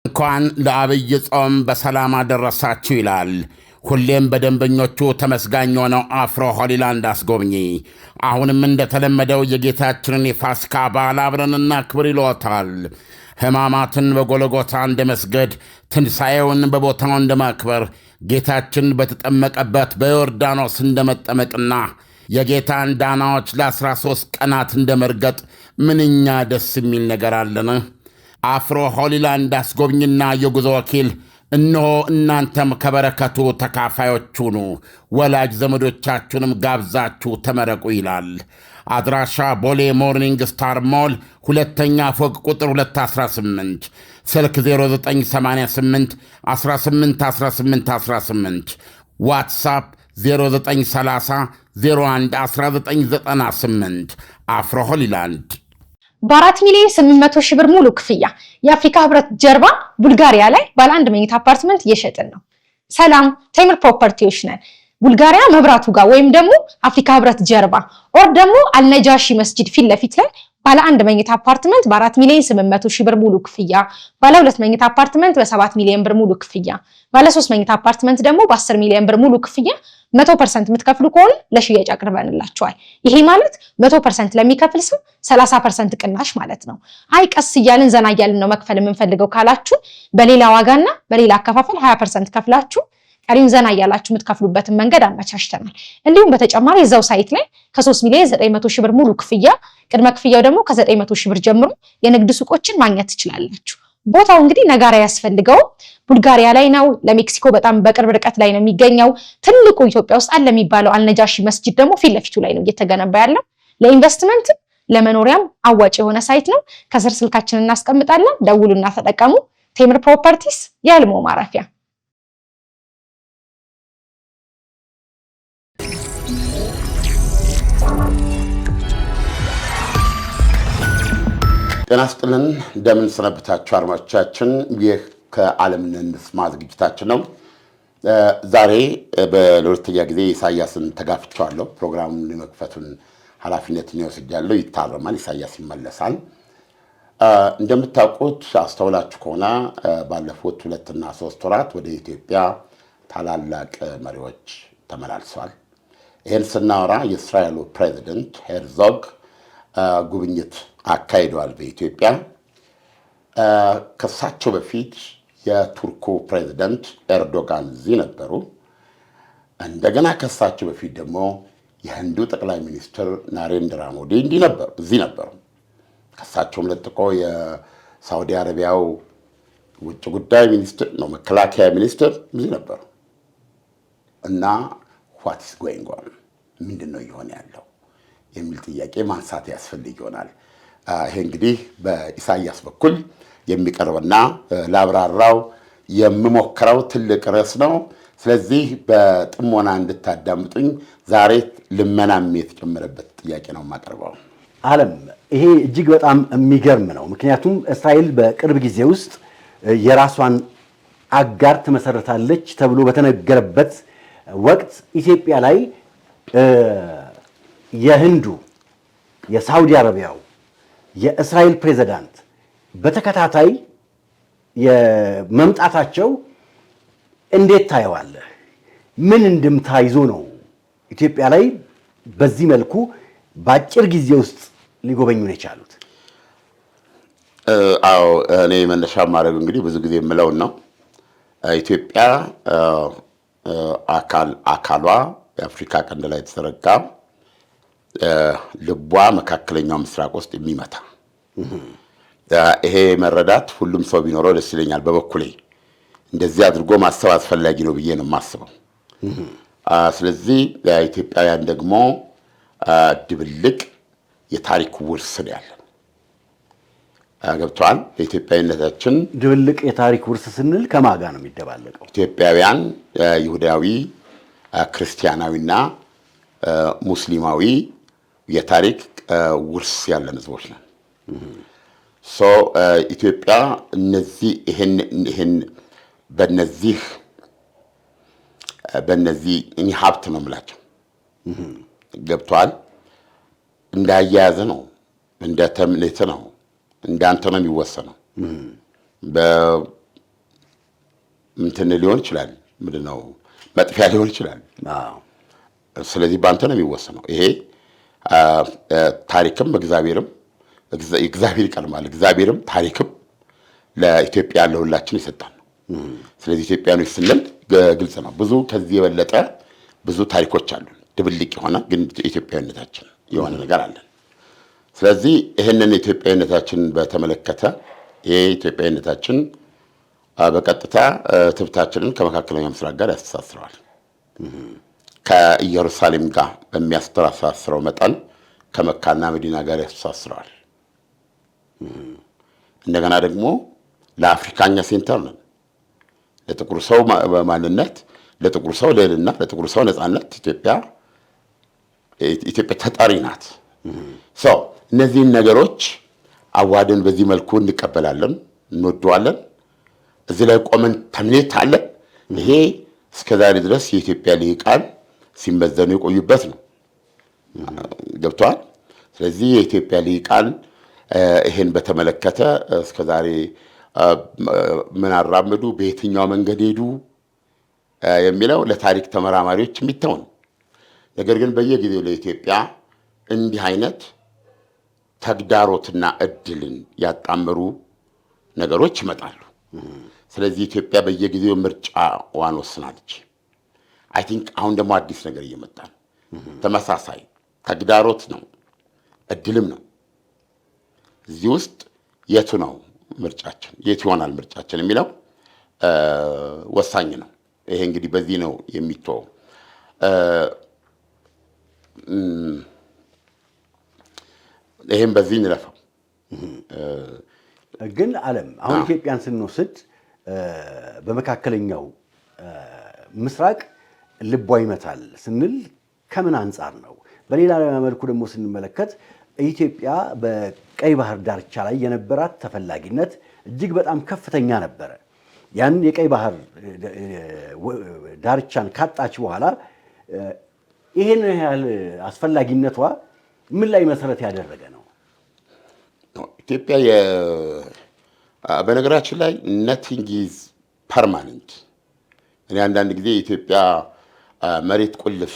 እንኳን ለአብይ ጾም በሰላም አደረሳችሁ ይላል። ሁሌም በደንበኞቹ ተመስጋኝ ሆነው አፍሮ ሆሊላንድ አስጎብኚ አሁንም እንደተለመደው የጌታችንን የፋሲካ በዓል አብረን እናክብር ይሎታል። ሕማማትን በጎልጎታ እንደ መስገድ፣ ትንሣኤውን በቦታው እንደ ማክበር፣ ጌታችን በተጠመቀበት በዮርዳኖስ እንደ መጠመቅና የጌታን ዳናዎች ለ13 ቀናት እንደ መርገጥ ምንኛ ደስ የሚል ነገር አለን። አፍሮ ሆሊላንድ አስጎብኝና የጉዞ ወኪል እነሆ እናንተም ከበረከቱ ተካፋዮች ሁኑ፣ ወላጅ ዘመዶቻችሁንም ጋብዛችሁ ተመረቁ ይላል። አድራሻ ቦሌ ሞርኒንግ ስታር ሞል ሁለተኛ ፎቅ ቁጥር 218፣ ስልክ 0988 181818፣ ዋትሳፕ 0930 01 1998። አፍሮ ሆሊላንድ በ4 ሚሊዮን 800 ሺህ ብር ሙሉ ክፍያ የአፍሪካ ህብረት ጀርባ ቡልጋሪያ ላይ ባለ 1 መኝታ አፓርትመንት እየሸጥን ነው። ሰላም ቴምር ፕሮፐርቲዎች ነን። ቡልጋሪያ መብራቱ ጋር ወይም ደግሞ አፍሪካ ህብረት ጀርባ ኦር ደግሞ አልነጃሺ መስጂድ ፊት ለፊት ላይ ባለ 1 መኝታ አፓርትመንት በ4 ሚሊዮን 800 ሺህ ብር ሙሉ ክፍያ፣ ባለ 2 መኝታ አፓርትመንት በ7 ሚሊዮን ብር ሙሉ ክፍያ፣ ባለ 3 መኝታ አፓርትመንት ደግሞ በ10 ሚሊዮን ብር ሙሉ ክፍያ 100% የምትከፍሉ ከሆነ ለሽያጭ አቅርበንላችኋል። ይሄ ማለት 100% ለሚከፍል ሰው 30% ቅናሽ ማለት ነው። አይ ቀስ እያልን ዘና እያልን ነው መክፈል የምንፈልገው ካላችሁ በሌላ ዋጋና በሌላ አከፋፈል 20% ከፍላችሁ ቀሪም ዘና እያላችሁ የምትከፍሉበትን መንገድ አመቻችተናል። እንዲሁም በተጨማሪ እዛው ሳይት ላይ ከ3 ሚሊዮን 900 ሺህ ብር ሙሉ ክፍያ፣ ቅድመ ክፍያው ደግሞ ከ900 ሺህ ብር ጀምሮ የንግድ ሱቆችን ማግኘት ትችላላችሁ። ቦታው እንግዲህ ነጋራ ያስፈልገው ቡልጋሪያ ላይ ነው። ለሜክሲኮ በጣም በቅርብ ርቀት ላይ ነው የሚገኘው። ትልቁ ኢትዮጵያ ውስጥ አለ የሚባለው አልነጃሺ መስጂድ ደግሞ ፊት ለፊቱ ላይ ነው እየተገነባ ያለው። ለኢንቨስትመንት ለመኖሪያም አዋጭ የሆነ ሳይት ነው። ከስር ስልካችንን እናስቀምጣለን፣ ደውሉና ተጠቀሙ። ቴምር ፕሮፐርቲስ የህልሞ ማረፊያ። ጤና ይስጥልን፣ እንደምን ሰነበታችሁ አድማጮቻችን። ይህ ከዓለም እንስማ ዝግጅታችን ነው። ዛሬ ለሁለተኛ ጊዜ ኢሳያስን ተጋፍቼዋለሁ። ፕሮግራሙን የመክፈቱን ኃላፊነትን ይወስዳለሁ። ይታረማል፣ ኢሳያስ ይመለሳል። እንደምታውቁት አስተውላችሁ ከሆነ ባለፉት 2 እና 3 ወራት ወደ ኢትዮጵያ ታላላቅ መሪዎች ተመላልሰዋል። ይህን ስናወራ የእስራኤሉ ፕሬዚደንት ሄርዞግ ጉብኝት አካሂደዋል በኢትዮጵያ። ከሳቸው በፊት የቱርኩ ፕሬዚደንት ኤርዶጋን እዚህ ነበሩ። እንደገና ከሳቸው በፊት ደግሞ የህንዱ ጠቅላይ ሚኒስትር ናሬንድራ ሞዲ እዚህ ነበሩ። ከሳቸውም ለጥቆ የሳውዲ አረቢያው ውጭ ጉዳይ ሚኒስትር ነው መከላከያ ሚኒስትር እዚህ ነበሩ እና what is going on ምንድን ነው እየሆነ ያለው የሚል ጥያቄ ማንሳት ያስፈልግ ይሆናል። ይሄ እንግዲህ በኢሳያስ በኩል የሚቀርብና ላብራራው የምሞክረው ትልቅ ርዕስ ነው። ስለዚህ በጥሞና እንድታዳምጡኝ ዛሬ ልመናም የተጨመረበት ጥያቄ ነው የማቀርበው። ዓለም ይሄ እጅግ በጣም የሚገርም ነው። ምክንያቱም እስራኤል በቅርብ ጊዜ ውስጥ የራሷን አጋር ትመሰርታለች ተብሎ በተነገረበት ወቅት ኢትዮጵያ ላይ የህንዱ፣ የሳውዲ አረቢያው፣ የእስራኤል ፕሬዝዳንት በተከታታይ የመምጣታቸው እንዴት ታየዋለህ? ምን እንድምታ ይዞ ነው ኢትዮጵያ ላይ በዚህ መልኩ በአጭር ጊዜ ውስጥ ሊጎበኙን የቻሉት? አዎ እኔ መነሻ ማድረግ እንግዲህ ብዙ ጊዜ የምለውን ነው። ኢትዮጵያ አካሏ የአፍሪካ ቀንድ ላይ የተዘረጋ ልቧ መካከለኛው ምስራቅ ውስጥ የሚመታ ይሄ መረዳት ሁሉም ሰው ቢኖረው ደስ ይለኛል። በበኩሌ እንደዚህ አድርጎ ማሰብ አስፈላጊ ነው ብዬ ነው የማስበው። ስለዚህ ኢትዮጵያውያን ደግሞ ድብልቅ የታሪክ ውርስ ነው ያለን። ገብቷል። በኢትዮጵያዊነታችን ድብልቅ የታሪክ ውርስ ስንል ከማን ጋር ነው የሚደባለቀው? ኢትዮጵያውያን ይሁዳዊ፣ ክርስቲያናዊና ሙስሊማዊ የታሪክ ውርስ ያለን ህዝቦች ነን። ኢትዮጵያ ይህን በነዚህ እኔ ሀብት ነው የምላቸው። ገብቷል። እንዳያያዘ ነው፣ እንደ ተምኔት ነው፣ እንዳንተ ነው የሚወሰነው። እንትን ሊሆን ይችላል፣ ምንድነው መጥፊያ ሊሆን ይችላል። ስለዚህ በአንተ ነው የሚወሰነው። ይሄ ታሪክም እግዚአብሔር ይቀድማል። እግዚአብሔርም ታሪክም ለኢትዮጵያ ለሁላችን ይሰጣል። ስለዚህ ኢትዮጵያኖች ስንል ግልጽ ነው። ብዙ ከዚህ የበለጠ ብዙ ታሪኮች አሉ። ድብልቅ የሆነ ግን ኢትዮጵያዊነታችን የሆነ ነገር አለን። ስለዚህ ይህንን ኢትዮጵያዊነታችን በተመለከተ ይሄ ኢትዮጵያዊነታችን በቀጥታ ትብታችንን ከመካከለኛው ምስራቅ ጋር ያስተሳስረዋል። ከኢየሩሳሌም ጋር በሚያስተሳስረው መጠን ከመካና መዲና ጋር ያስተሳስረዋል። እንደገና ደግሞ ለአፍሪካኛ ሴንተር ነን። ለጥቁር ሰው ማንነት፣ ለጥቁር ሰው ልዕልና፣ ለጥቁር ሰው ነፃነት ኢትዮጵያ ተጠሪ ናት። እነዚህን ነገሮች አዋደን በዚህ መልኩ እንቀበላለን፣ እንወደዋለን። እዚህ ላይ ቆመን ተምኔት አለን። ይሄ እስከዛሬ ድረስ የኢትዮጵያ ልሂቃን ሲመዘኑ የቆዩበት ነው። ገብተዋል። ስለዚህ የኢትዮጵያ ልሂቃን ይሄን በተመለከተ እስከዛሬ ምን አራመዱ፣ በየትኛው መንገድ ሄዱ የሚለው ለታሪክ ተመራማሪዎች የሚተው ነው። ነገር ግን በየጊዜው ለኢትዮጵያ እንዲህ አይነት ተግዳሮትና እድልን ያጣመሩ ነገሮች ይመጣሉ። ስለዚህ ኢትዮጵያ በየጊዜው ምርጫዋን ወስናለች። አይ ቲንክ አሁን ደግሞ አዲስ ነገር እየመጣ ነው። ተመሳሳይ ተግዳሮት ነው፣ እድልም ነው። እዚህ ውስጥ የቱ ነው ምርጫችን፣ የቱ ይሆናል ምርጫችን የሚለው ወሳኝ ነው። ይሄ እንግዲህ በዚህ ነው የሚተወው። ይሄም በዚህ እንለፈው። ግን ዓለም አሁን ኢትዮጵያን ስንወስድ በመካከለኛው ምስራቅ ልቧ ይመታል ስንል ከምን አንጻር ነው? በሌላ መልኩ ደግሞ ስንመለከት ኢትዮጵያ በቀይ ባህር ዳርቻ ላይ የነበራት ተፈላጊነት እጅግ በጣም ከፍተኛ ነበረ። ያን የቀይ ባህር ዳርቻን ካጣች በኋላ ይሄን ያህል አስፈላጊነቷ ምን ላይ መሰረት ያደረገ ነው? ኢትዮጵያ በነገራችን ላይ ነቲንግ ኢዝ ፐርማነንት። እኔ አንዳንድ ጊዜ የኢትዮጵያ መሬት ቁልፍ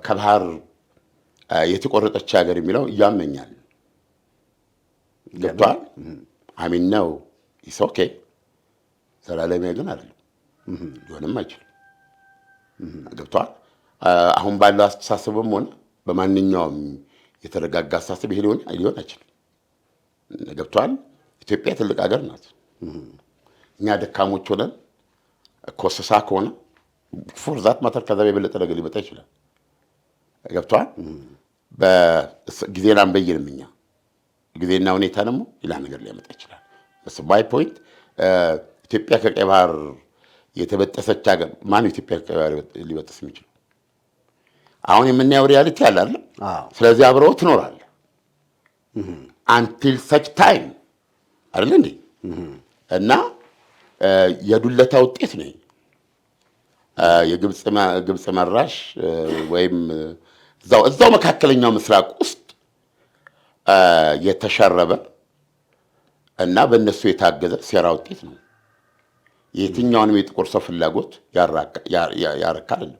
ከባህር የተቆረጠች ሀገር የሚለው ያመኛል። ገብቷል። አሚን ነው ኢስ ኦኬ። ዘላለማዊ ግን አይደለም፣ ሊሆንም አይችልም። ገብቷል። አሁን ባለው አስተሳሰብም ሆነ በማንኛውም የተረጋጋ አስተሳሰብ ይሄ ሊሆን አይችልም። ገብቷል። ኢትዮጵያ ትልቅ ሀገር ናት። እኛ ደካሞች ሆነን ኮስሳ ከሆነ ፎርዛት ማተር ከዛ የበለጠ ነገር ሊመጣ ይችላል። ገብቷል። በጊዜና አንበይንም እኛ ጊዜና ሁኔታ ደግሞ ሌላ ነገር ሊያመጣ ይችላል። ባይ ፖይንት ኢትዮጵያ ከቀይ ባህር የተበጠሰች ሀገር ማን ኢትዮጵያ ከቀይ ባህር ሊበጠስ የሚችለው? አሁን የምናየው ሪያሊቲ አለ አይደል? ስለዚህ አብረው ትኖራለህ አንቲል ሰች ታይም አይደል እንዴ? እና የዱለታ ውጤት ነው የግብፅ መራሽ ወይም እዛው መካከለኛው ምስራቅ ውስጥ የተሸረበ እና በእነሱ የታገዘ ሴራ ውጤት ነው። የትኛውንም የጥቁር ሰው ፍላጎት ያረካል።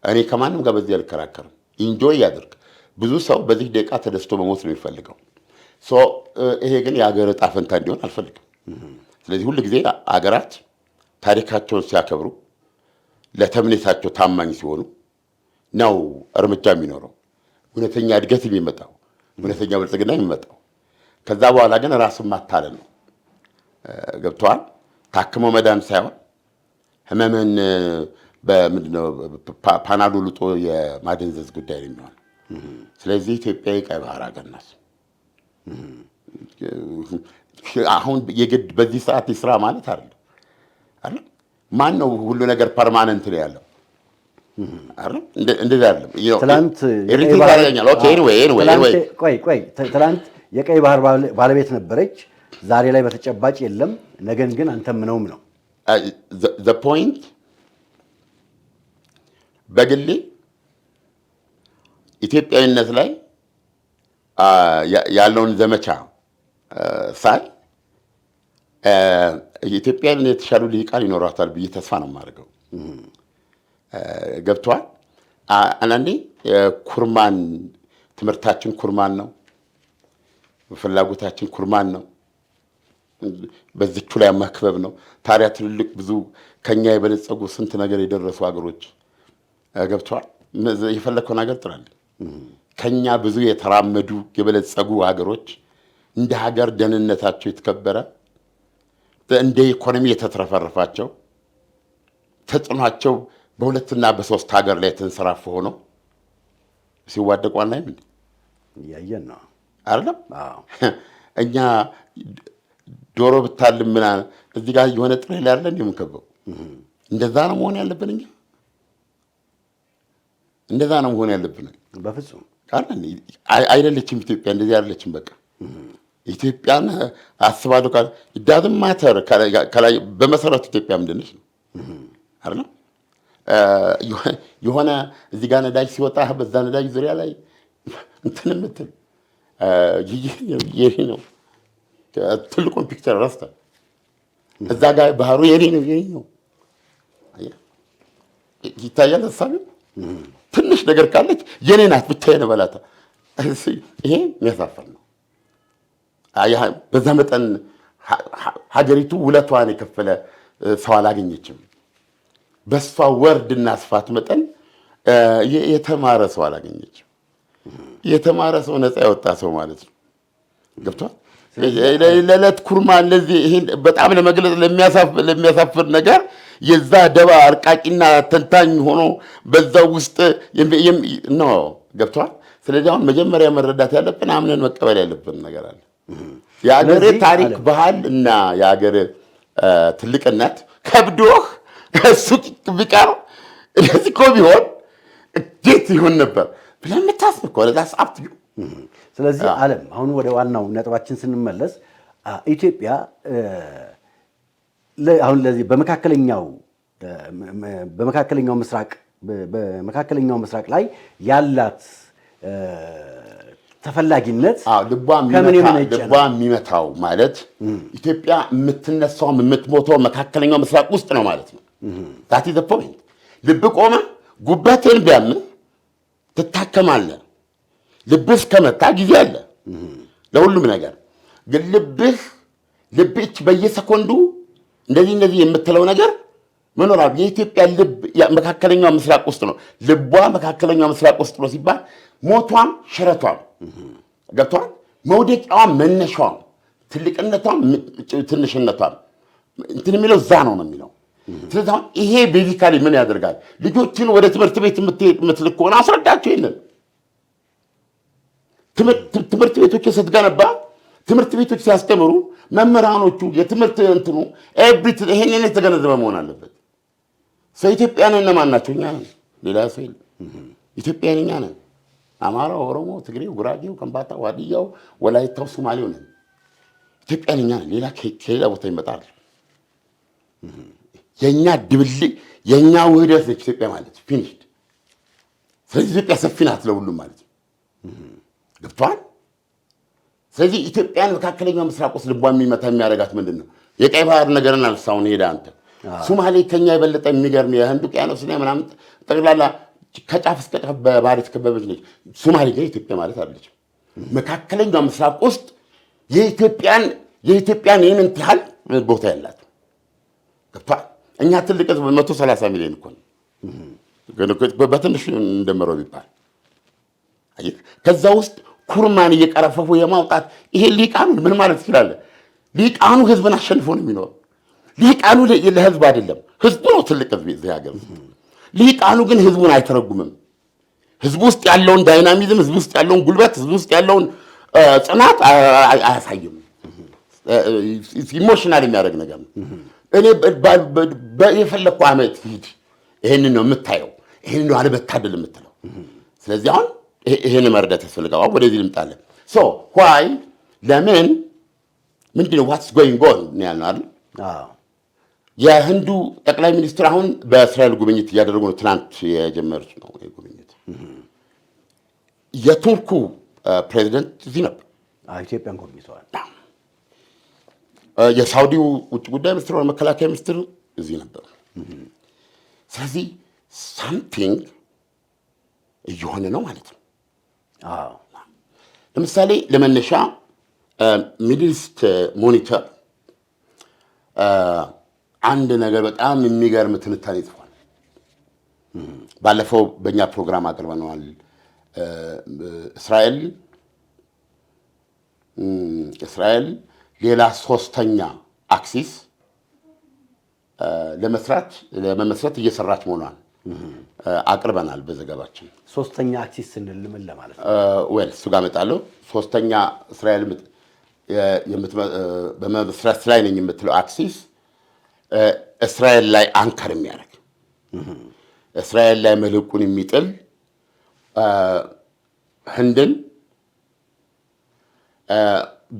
እኔ ከማንም ጋር በዚህ አልከራከርም። ኢንጆይ ያድርግ። ብዙ ሰው በዚህ ደቂቃ ተደስቶ መሞት ነው የሚፈልገው። ይሄ ግን የሀገር ዕጣ ፈንታ እንዲሆን አልፈልግም። ስለዚህ ሁል ጊዜ አገራት ታሪካቸውን ሲያከብሩ፣ ለተምኔታቸው ታማኝ ሲሆኑ ነው እርምጃ የሚኖረው፣ እውነተኛ እድገት የሚመጣው፣ እውነተኛ ብልጽግና የሚመጣው። ከዛ በኋላ ግን ራስን ማታለል ነው። ገብተዋል። ታክሞ መዳን ሳይሆን ህመምን በምንድነው ፓናዶል ውጦ የማደንዘዝ ጉዳይ ነው የሚሆነው። ስለዚህ ኢትዮጵያ የቀይ ባህር ሀገር ናት። አሁን የግድ በዚህ ሰዓት ይስራ ማለት አይደለም። ማን ነው ሁሉ ነገር ፐርማነንት ነው ያለው? እንደዚህ አይደለም። ትላንት የቀይ ባህር ባለቤት ነበረች፣ ዛሬ ላይ በተጨባጭ የለም። ነገን ግን አንተም ነውም ነው ዘ ፖይንት። በግሌ ኢትዮጵያዊነት ላይ ያለውን ዘመቻ ሳይ ኢትዮጵያን የተሻሉ ልሂቃን ይኖራታል ብዬ ተስፋ ነው የማደርገው። ገብቷል። አንዳንዴ ኩርማን ትምህርታችን ኩርማን ነው፣ ፍላጎታችን ኩርማን ነው፣ በዚቹ ላይ መክበብ ነው። ታዲያ ትልልቅ ብዙ ከኛ የበለጸጉ ስንት ነገር የደረሱ ሀገሮች ገብቷል። የፈለግከውን ሀገር ጥራለን። ከኛ ብዙ የተራመዱ የበለጸጉ ሀገሮች እንደ ሀገር ደህንነታቸው የተከበረ እንደ ኢኮኖሚ የተትረፈረፋቸው ተጽዕኗቸው በሁለትና በሶስት ሀገር ላይ የተንሰራፈ ሆነው ሲዋደቁ አናይም እንዴ? እያየን ነው አይደለም? እኛ ዶሮ ብታልም ምናምን እዚህ ጋር የሆነ ጥሬ ላይ አይደለም የምንከበው። እንደዛ ነው መሆን ያለብን። እኛ እንደዛ ነው መሆን ያለብን። በፍጹም አይደለችም ኢትዮጵያ፣ እንደዚህ አይደለችም። በቃ ኢትዮጵያን አስባለሁ ካለ ዳዝም ማተር ከላይ በመሰረቱ ኢትዮጵያ ምንድን ነች ነው አይደለም? የሆነ እዚህ ጋር ነዳጅ ሲወጣ በዛ ነዳጅ ዙሪያ ላይ እንትን የምትል ይሄ ነው ትልቁን ፒክቸር ረስተህ እዛ ጋር ባህሩ የኔ ነው ይታያል። ሀሳቢው ትንሽ ነገር ካለች የኔ ናት ብቻዬን እበላታ። ይሄ የሚያሳፍር ነው። በዛ መጠን ሀገሪቱ ውለቷን የከፈለ ሰው አላገኘችም። በሷ ወርድና ስፋት መጠን የተማረ ሰው አላገኘችም። የተማረ ሰው ነፃ ያወጣ ሰው ማለት ነው። ገብቷል። ለዕለት ኩርማ እነዚህ ይሄን በጣም ለመግለጽ ለሚያሳፍር ነገር የዛ ደባ አርቃቂና ተንታኝ ሆኖ በዛው ውስጥ ነው። ገብቷል። ስለዚህ አሁን መጀመሪያ መረዳት ያለብን አምነን መቀበል ያለብን ነገር አለ። የሀገር ታሪክ ባህል እና የሀገር ትልቅነት ከብዶህ እሱ ቢቀር እንደዚህ እኮ ቢሆን እንዴት ይሆን ነበር ብለህ የምታስብ እኮ ለዛስ አፕት ዩ። ስለዚህ ዓለም አሁን ወደ ዋናው ነጥባችን ስንመለስ ኢትዮጵያ አሁን ለዚህ በመካከለኛው ምስራቅ ላይ ያላት ተፈላጊነት ከምን የመነጨ ነው? ልቧ የሚመታው ማለት ኢትዮጵያ የምትነሳውም የምትሞተው መካከለኛው ምስራቅ ውስጥ ነው ማለት ነው። ዛት ኢዝ ዘ ፖይንት። ልብ ቆመ ጉበትን ቢያምን ትታከማለህ። ልብህ ከመታ ጊዜ አለ ለሁሉም ነገር። ግን ልብህ በየሰኮንዱ እንደዚህ የምትለው ነገር መኖር አለ። የኢትዮጵያ ልብ መካከለኛው ምስራቅ ውስጥ ነው። ልቧ መካከለኛው ምስራቅ ውስጥ ነው ሲባል ሞቷም ሽረቷም ገብቷል። መውደቂያዋም መነሻዋም ትልቅነቷም ትንሽነቷም እንትን የሚለው እዛ ነው የሚለው። ስለዚህ አሁን ይሄ ቤዚካሊ ምን ያደርጋል? ልጆችን ወደ ትምህርት ቤት የምትልክ ከሆነ አስረዳቸው። ይሄንን ትምህርት ቤቶች ስትገነባ ትምህርት ቤቶች ሲያስተምሩ መምህራኖቹ የትምህርት እንትኑ ይሄንን የተገነዘበ መሆን አለበት። ሰው ኢትዮጵያን እነማን ናቸው? እኛ ነን፣ ሌላ ሰው የለም። ኢትዮጵያን እኛ ነን። አማራው፣ ኦሮሞ፣ ትግሬው፣ ጉራጌው፣ ከምባታ፣ ዋድያው፣ ወላይታው፣ ሶማሌው ነን። ኢትዮጵያን እኛ ነን። ሌላ ከሌላ ቦታ ይመጣል። የኛ ድብልቅ የኛ ውህደት ነች ኢትዮጵያ ማለት ፊኒሽድ። ስለዚህ ኢትዮጵያ ሰፊ ናት ለሁሉም ማለት ነው። ገብቷል። ስለዚህ ኢትዮጵያን መካከለኛው ምስራቅ ውስጥ ልቧ የሚመታ የሚያደርጋት ምንድን ነው? የቀይ ባህር ነገርን አልሳውን ሄደ አንተ ሶማሌ ከኛ የበለጠ የሚገርም የህንድ ውቅያኖስ ላይ ምናምን ጠቅላላ ከጫፍ እስከ ጫፍ በባህር የተከበበች ነች። ሶማሌ ግን ኢትዮጵያ ማለት አይደለች። መካከለኛው ምስራቅ ውስጥ የኢትዮጵያን ይህንን ያህል ቦታ ያላት ገብቷል። እኛ ትልቅ ህዝብ 130 ሚሊዮን እኮ ነው። በትንሹ እንደመረው ቢባል ከዛ ውስጥ ኩርማን እየቀረፈፉ የማውጣት ይሄ ሊቃኑ ምን ማለት ይችላል? ሊቃኑ ህዝብን አሸንፎ ነው የሚኖረው። ሊቃኑ ለህዝብ አይደለም፣ ህዝቡ ነው ትልቅ ህዝብ እዚህ ሀገር። ሊቃኑ ግን ህዝቡን አይተረጉምም። ህዝቡ ውስጥ ያለውን ዳይናሚዝም፣ ህዝቡ ውስጥ ያለውን ጉልበት፣ ህዝቡ ውስጥ ያለውን ጽናት አያሳይም። ኢሞሽናል የሚያደርግ ነገር ነው። እኔ የፈለግኩ ዓመት ሂድ ይሄንን ነው የምታየው፣ ይሄንን ነው አለመታደል የምትለው። ስለዚህ አሁን ይሄን መርዳት ያስፈልጋል። ወደዚህ ልምጣለን። ዋይ ለምን ምንድነው ዋትስ ጎይንግ ኦን ያልነው አይደል? የህንዱ ጠቅላይ ሚኒስትር አሁን በእስራኤል ጉብኝት እያደረጉ ነው። ትናንት የጀመሩት ነው ጉብኝት። የቱርኩ ፕሬዚደንት እዚህ ነበር፣ ኢትዮጵያን ጎብኝተዋል። የሳውዲው ውጭ ጉዳይ ሚኒስትር ወይም መከላከያ ሚኒስትር እዚህ ነበሩ። ስለዚህ ሳምቲንግ እየሆነ ነው ማለት ነው። ለምሳሌ ለመነሻ ሚድል ኢስት ሞኒተር አንድ ነገር በጣም የሚገርም ትንታኔ ጽፏል። ባለፈው በእኛ ፕሮግራም አቅርበነዋል። እስራኤል ሌላ ሶስተኛ አክሲስ ለመመስረት እየሰራች መሆኗን አቅርበናል በዘገባችን። ሶስተኛ አክሲስ ስንል ምን ለማለት ነው? እሱ ጋር እመጣለሁ። ሶስተኛ እስራኤል በመመስረት ላይ ነኝ የምትለው አክሲስ እስራኤል ላይ አንከር የሚያደርግ እስራኤል ላይ መልህቁን የሚጥል ህንድን፣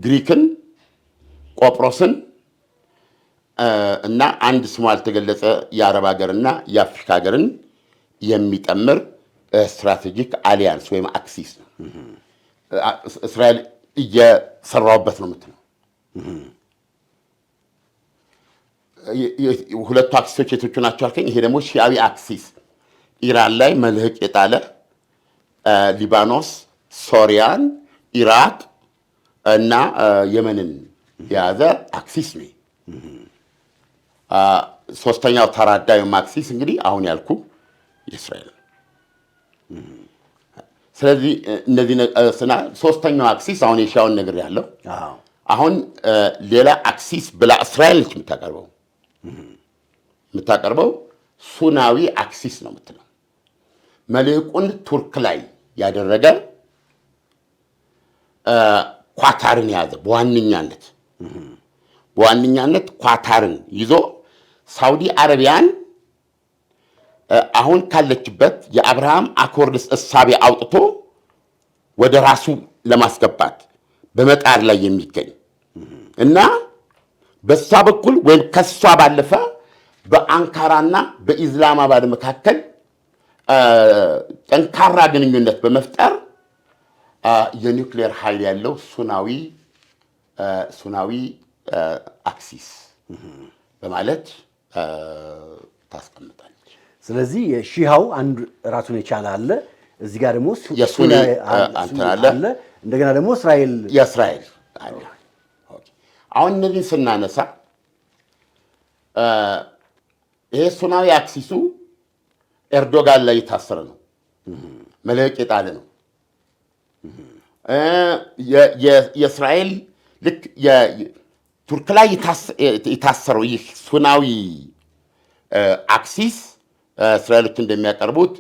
ግሪክን፣ ቆጵሮስን እና አንድ ስሙ ያልተገለጸ የአረብ ሀገርና የአፍሪካ ሀገርን የሚጠምር ስትራቴጂክ አሊያንስ ወይም አክሲስ ነው። እስራኤል እየሰራውበት ነው የምትለው። ሁለቱ አክሲሶች የቶቹ ናቸው አልከኝ? ይሄ ደግሞ ሺዓዊ አክሲስ ኢራን ላይ መልህቅ የጣለ ሊባኖስ፣ ሶሪያን፣ ኢራቅ እና የመንን የያዘ አክሲስ ነው። ሶስተኛው ተራዳዩ አክሲስ እንግዲህ አሁን ያልኩ የእስራኤል ነው። ስለዚህ እነዚህ ሶስተኛው አክሲስ አሁን የሻውን ነገር ያለው አሁን ሌላ አክሲስ ብላ እስራኤል ነች የምታቀርበው ሱናዊ አክሲስ ነው የምትለው። መልህቁን ቱርክ ላይ ያደረገ ኳታርን የያዘ በዋነኛነት ኳታርን ይዞ ሳውዲ አረቢያን አሁን ካለችበት የአብርሃም አኮርድስ እሳቤ አውጥቶ ወደ ራሱ ለማስገባት በመጣር ላይ የሚገኝ እና በሷ በኩል ወይም ከሷ ባለፈ በአንካራና በኢስላማባድ መካከል ጠንካራ ግንኙነት በመፍጠር የኒውክሌር ኃይል ያለው ሱናዊ አክሲስ በማለት ታስቀምጣለች። ስለዚህ የሺሃው አንድ ራሱን የቻለ አለ። እዚህ ጋር ደግሞ የሱኒ አለ። እንደገና ደግሞ የእስራኤል አለ። አሁን እነዚህን ስናነሳ ይሄ ሱናዊ አክሲሱ ኤርዶጋን ላይ የታሰረ ነው፣ መልህቅ የጣለ ነው። የእስራኤል ልክ ቱርክ ላይ የታሰረው ይህ ሱናዊ አክሲስ እስራኤሎች እንደሚያቀርቡት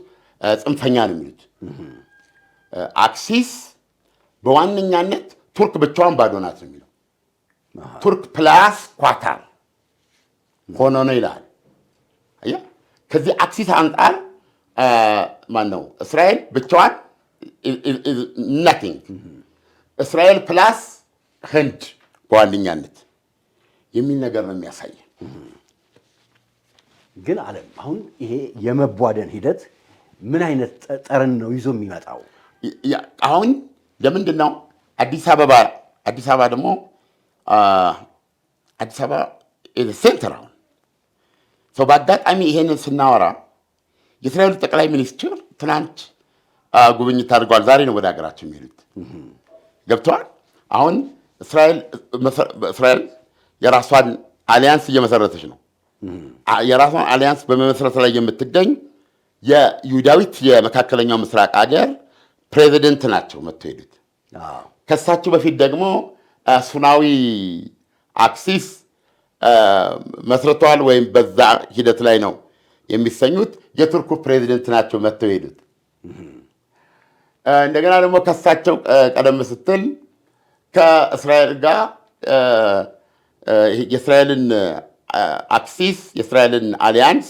ጽንፈኛ ነው የሚሉት አክሲስ በዋነኛነት ቱርክ ብቻዋን ባዶ ናት ነው የሚለው። ቱርክ ፕላስ ኳታር ሆኖ ነው ይላል። ከዚህ አክሲስ አንጻር ማነው እስራኤል ብቻዋን ናቲንግ፣ እስራኤል ፕላስ ህንድ በዋነኛነት የሚል ነገር ነው የሚያሳየ። ግን ዓለም አሁን ይሄ የመቧደን ሂደት ምን አይነት ጠረን ነው ይዞ የሚመጣው? አሁን ለምንድን ነው አዲስ አበባ ደግሞ አዲስ አበባ ሴንተር አሁን ሰው በአጋጣሚ ይሄንን ስናወራ የእስራኤሉ ጠቅላይ ሚኒስትር ትናንት ጉብኝት አድርገዋል። ዛሬ ነው ወደ ሀገራቸው የሚሄዱት። ገብተዋል። አሁን እስራኤል የራሷን አሊያንስ እየመሰረተች ነው። የራሷን አሊያንስ በመመስረት ላይ የምትገኝ የይሁዳዊት የመካከለኛው ምስራቅ ሀገር ፕሬዚደንት ናቸው መጥተው ሄዱት። ከሳቸው በፊት ደግሞ ሱናዊ አክሲስ መስርተዋል ወይም በዛ ሂደት ላይ ነው የሚሰኙት። የቱርኩ ፕሬዚደንት ናቸው መጥተው ሄዱት። እንደገና ደግሞ ከሳቸው ቀደም ስትል ከእስራኤል ጋር የእስራኤልን አክሲስ የእስራኤልን አሊያንስ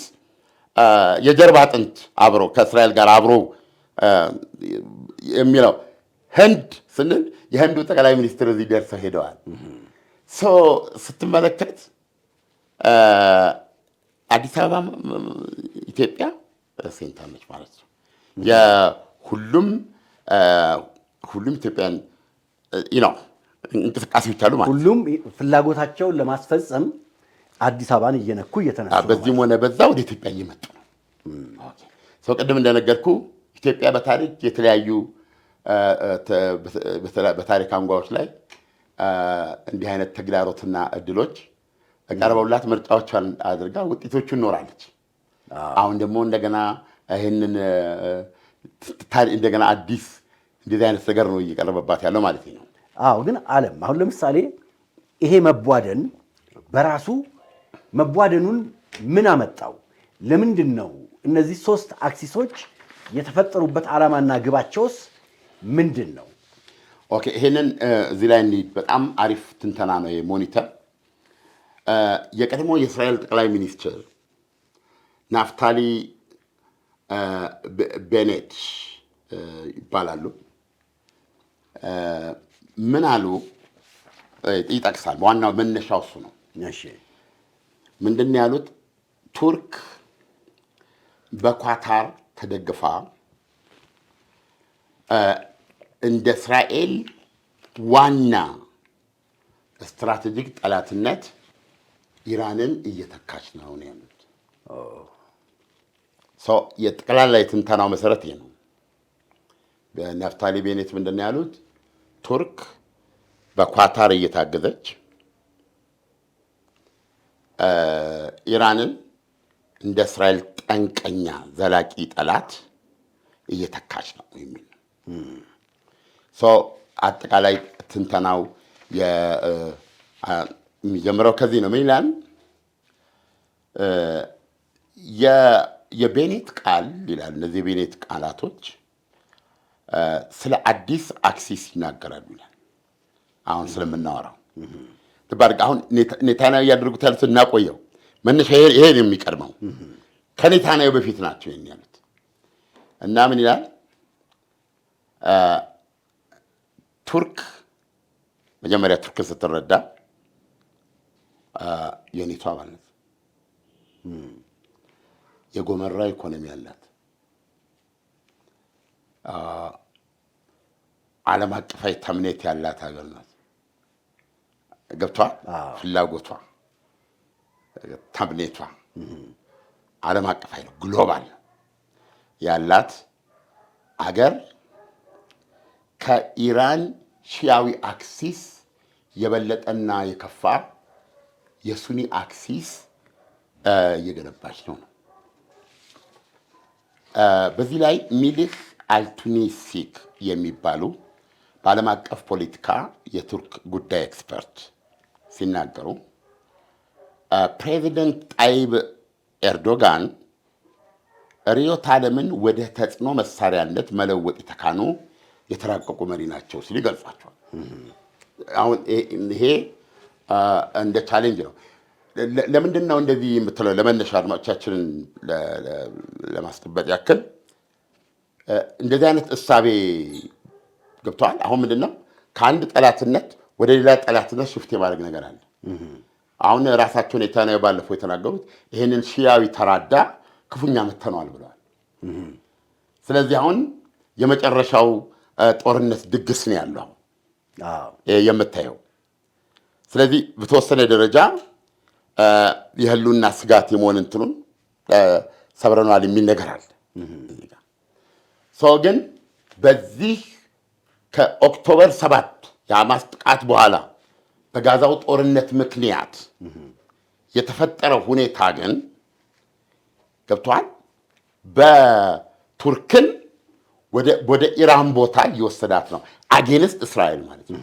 የጀርባ አጥንት አብሮ ከእስራኤል ጋር አብሮ የሚለው ህንድ ስንል የህንዱ ጠቅላይ ሚኒስትር እዚህ ደርሰው ሄደዋል። ስትመለከት አዲስ አበባ ኢትዮጵያ ሴንተር ነች ማለት ነው። ሁሉም ኢትዮጵያን ነው እንቅስቃሴዎች አሉ ማለት። ሁሉም ፍላጎታቸውን ለማስፈጸም አዲስ አበባን እየነኩ እየተነሱ በዚህም ሆነ በዛ ወደ ኢትዮጵያ እየመጡ ነው። ሰው ቅድም እንደነገርኩ ኢትዮጵያ በታሪክ የተለያዩ በታሪክ አንጓዎች ላይ እንዲህ አይነት ተግዳሮትና እድሎች ቀርበውላት ምርጫዎቿን አድርጋ ውጤቶቹን ኖራለች። አሁን ደግሞ እንደገና ይህንን እንደገና አዲስ እንደዚህ አይነት ነገር ነው እየቀረበባት ያለው ማለት ነው። አዎ ግን ዓለም አሁን ለምሳሌ ይሄ መቧደን በራሱ መቧደኑን ምን አመጣው? ለምንድን ነው እነዚህ ሶስት አክሲሶች የተፈጠሩበት ዓላማና ግባቸውስ ምንድን ነው? ኦኬ ይሄንን እዚህ ላይ በጣም አሪፍ ትንተና ነው የሞኒተር የቀድሞ የእስራኤል ጠቅላይ ሚኒስትር ናፍታሊ ቤኔት ይባላሉ። ምን አሉ ይጠቅሳል። ዋናው መነሻው እሱ ነው። እሺ ምንድን ነው ያሉት? ቱርክ በኳታር ተደግፋ እንደ እስራኤል ዋና ስትራቴጂክ ጠላትነት ኢራንን እየተካች ነው ያሉት። የጠቅላላ የትንተናው መሰረት ይሄ ነው። ናፍታሊ ቤኔት ምንድን ነው ያሉት? ቱርክ በኳታር እየታገዘች ኢራንን እንደ እስራኤል ጠንቀኛ ዘላቂ ጠላት እየተካች ነው የሚል አጠቃላይ ትንተናው የሚጀምረው ከዚህ ነው። ምን ይላል? የቤኔት ቃል ይላል። እነዚህ የቤኔት ቃላቶች ስለ አዲስ አክሲስ ይናገራሉ ይላል። አሁን ስለምናወራው ትባርክ አሁን ኔታንያሁ ያደርጉት ያሉት እናቆየው መነሻ ይሄ ነው የሚቀድመው። ከኔታንያሁ በፊት ናቸው ይሄን ያሉት እና ምን ይላል? ቱርክ መጀመሪያ ቱርክ ስትረዳ የኔቶ አባል ናት። የጎመራ ኢኮኖሚ ያላት ዓለም አቀፋዊ ተምኔት ያላት ሀገር ናት። ገብቷል? ፍላጎቷ ተምኔቷ ዓለም አቀፋዊ ነው፣ ግሎባል ያላት አገር ከኢራን ሺያዊ አክሲስ የበለጠና የከፋ የሱኒ አክሲስ እየገነባች ነው። በዚህ ላይ ሚሊህ አልቱኒሲክ የሚባሉ በዓለም አቀፍ ፖለቲካ የቱርክ ጉዳይ ኤክስፐርት ሲናገሩ ፕሬዚደንት ጣይብ ኤርዶጋን ርዕዮተ ዓለምን ወደ ተጽዕኖ መሳሪያነት መለወጥ የተካኑ የተራቀቁ መሪ ናቸው ሲሉ ይገልጿቸዋል። አሁን ይሄ እንደ ቻሌንጅ ነው። ለምንድን ነው እንደዚህ የምትለው? ለመነሻ አድማጮቻችንን ለማስጠበቅ ያክል እንደዚህ አይነት እሳቤ ገብተዋል። አሁን ምንድን ነው ከአንድ ጠላትነት ወደ ሌላ ጠላትነት ሽፍት የማድረግ ነገር አለ። አሁን ራሳቸውን ኔታንያሁ ባለፈው የተናገሩት ይህንን ሺያዊ ተራዳ ክፉኛ መተነዋል ብለዋል። ስለዚህ አሁን የመጨረሻው ጦርነት ድግስ ነው ያለው የምታየው። ስለዚህ በተወሰነ ደረጃ የህልውና ስጋት የመሆን እንትኑን ሰብረናል የሚል ነገር አለ። ሰው ግን በዚህ ከኦክቶበር 7 የሐማስ ጥቃት በኋላ በጋዛው ጦርነት ምክንያት የተፈጠረው ሁኔታ ግን ገብቷል። በቱርክን ወደ ኢራን ቦታ እየወሰዳት ነው፣ አጌንስት እስራኤል ማለት ነው።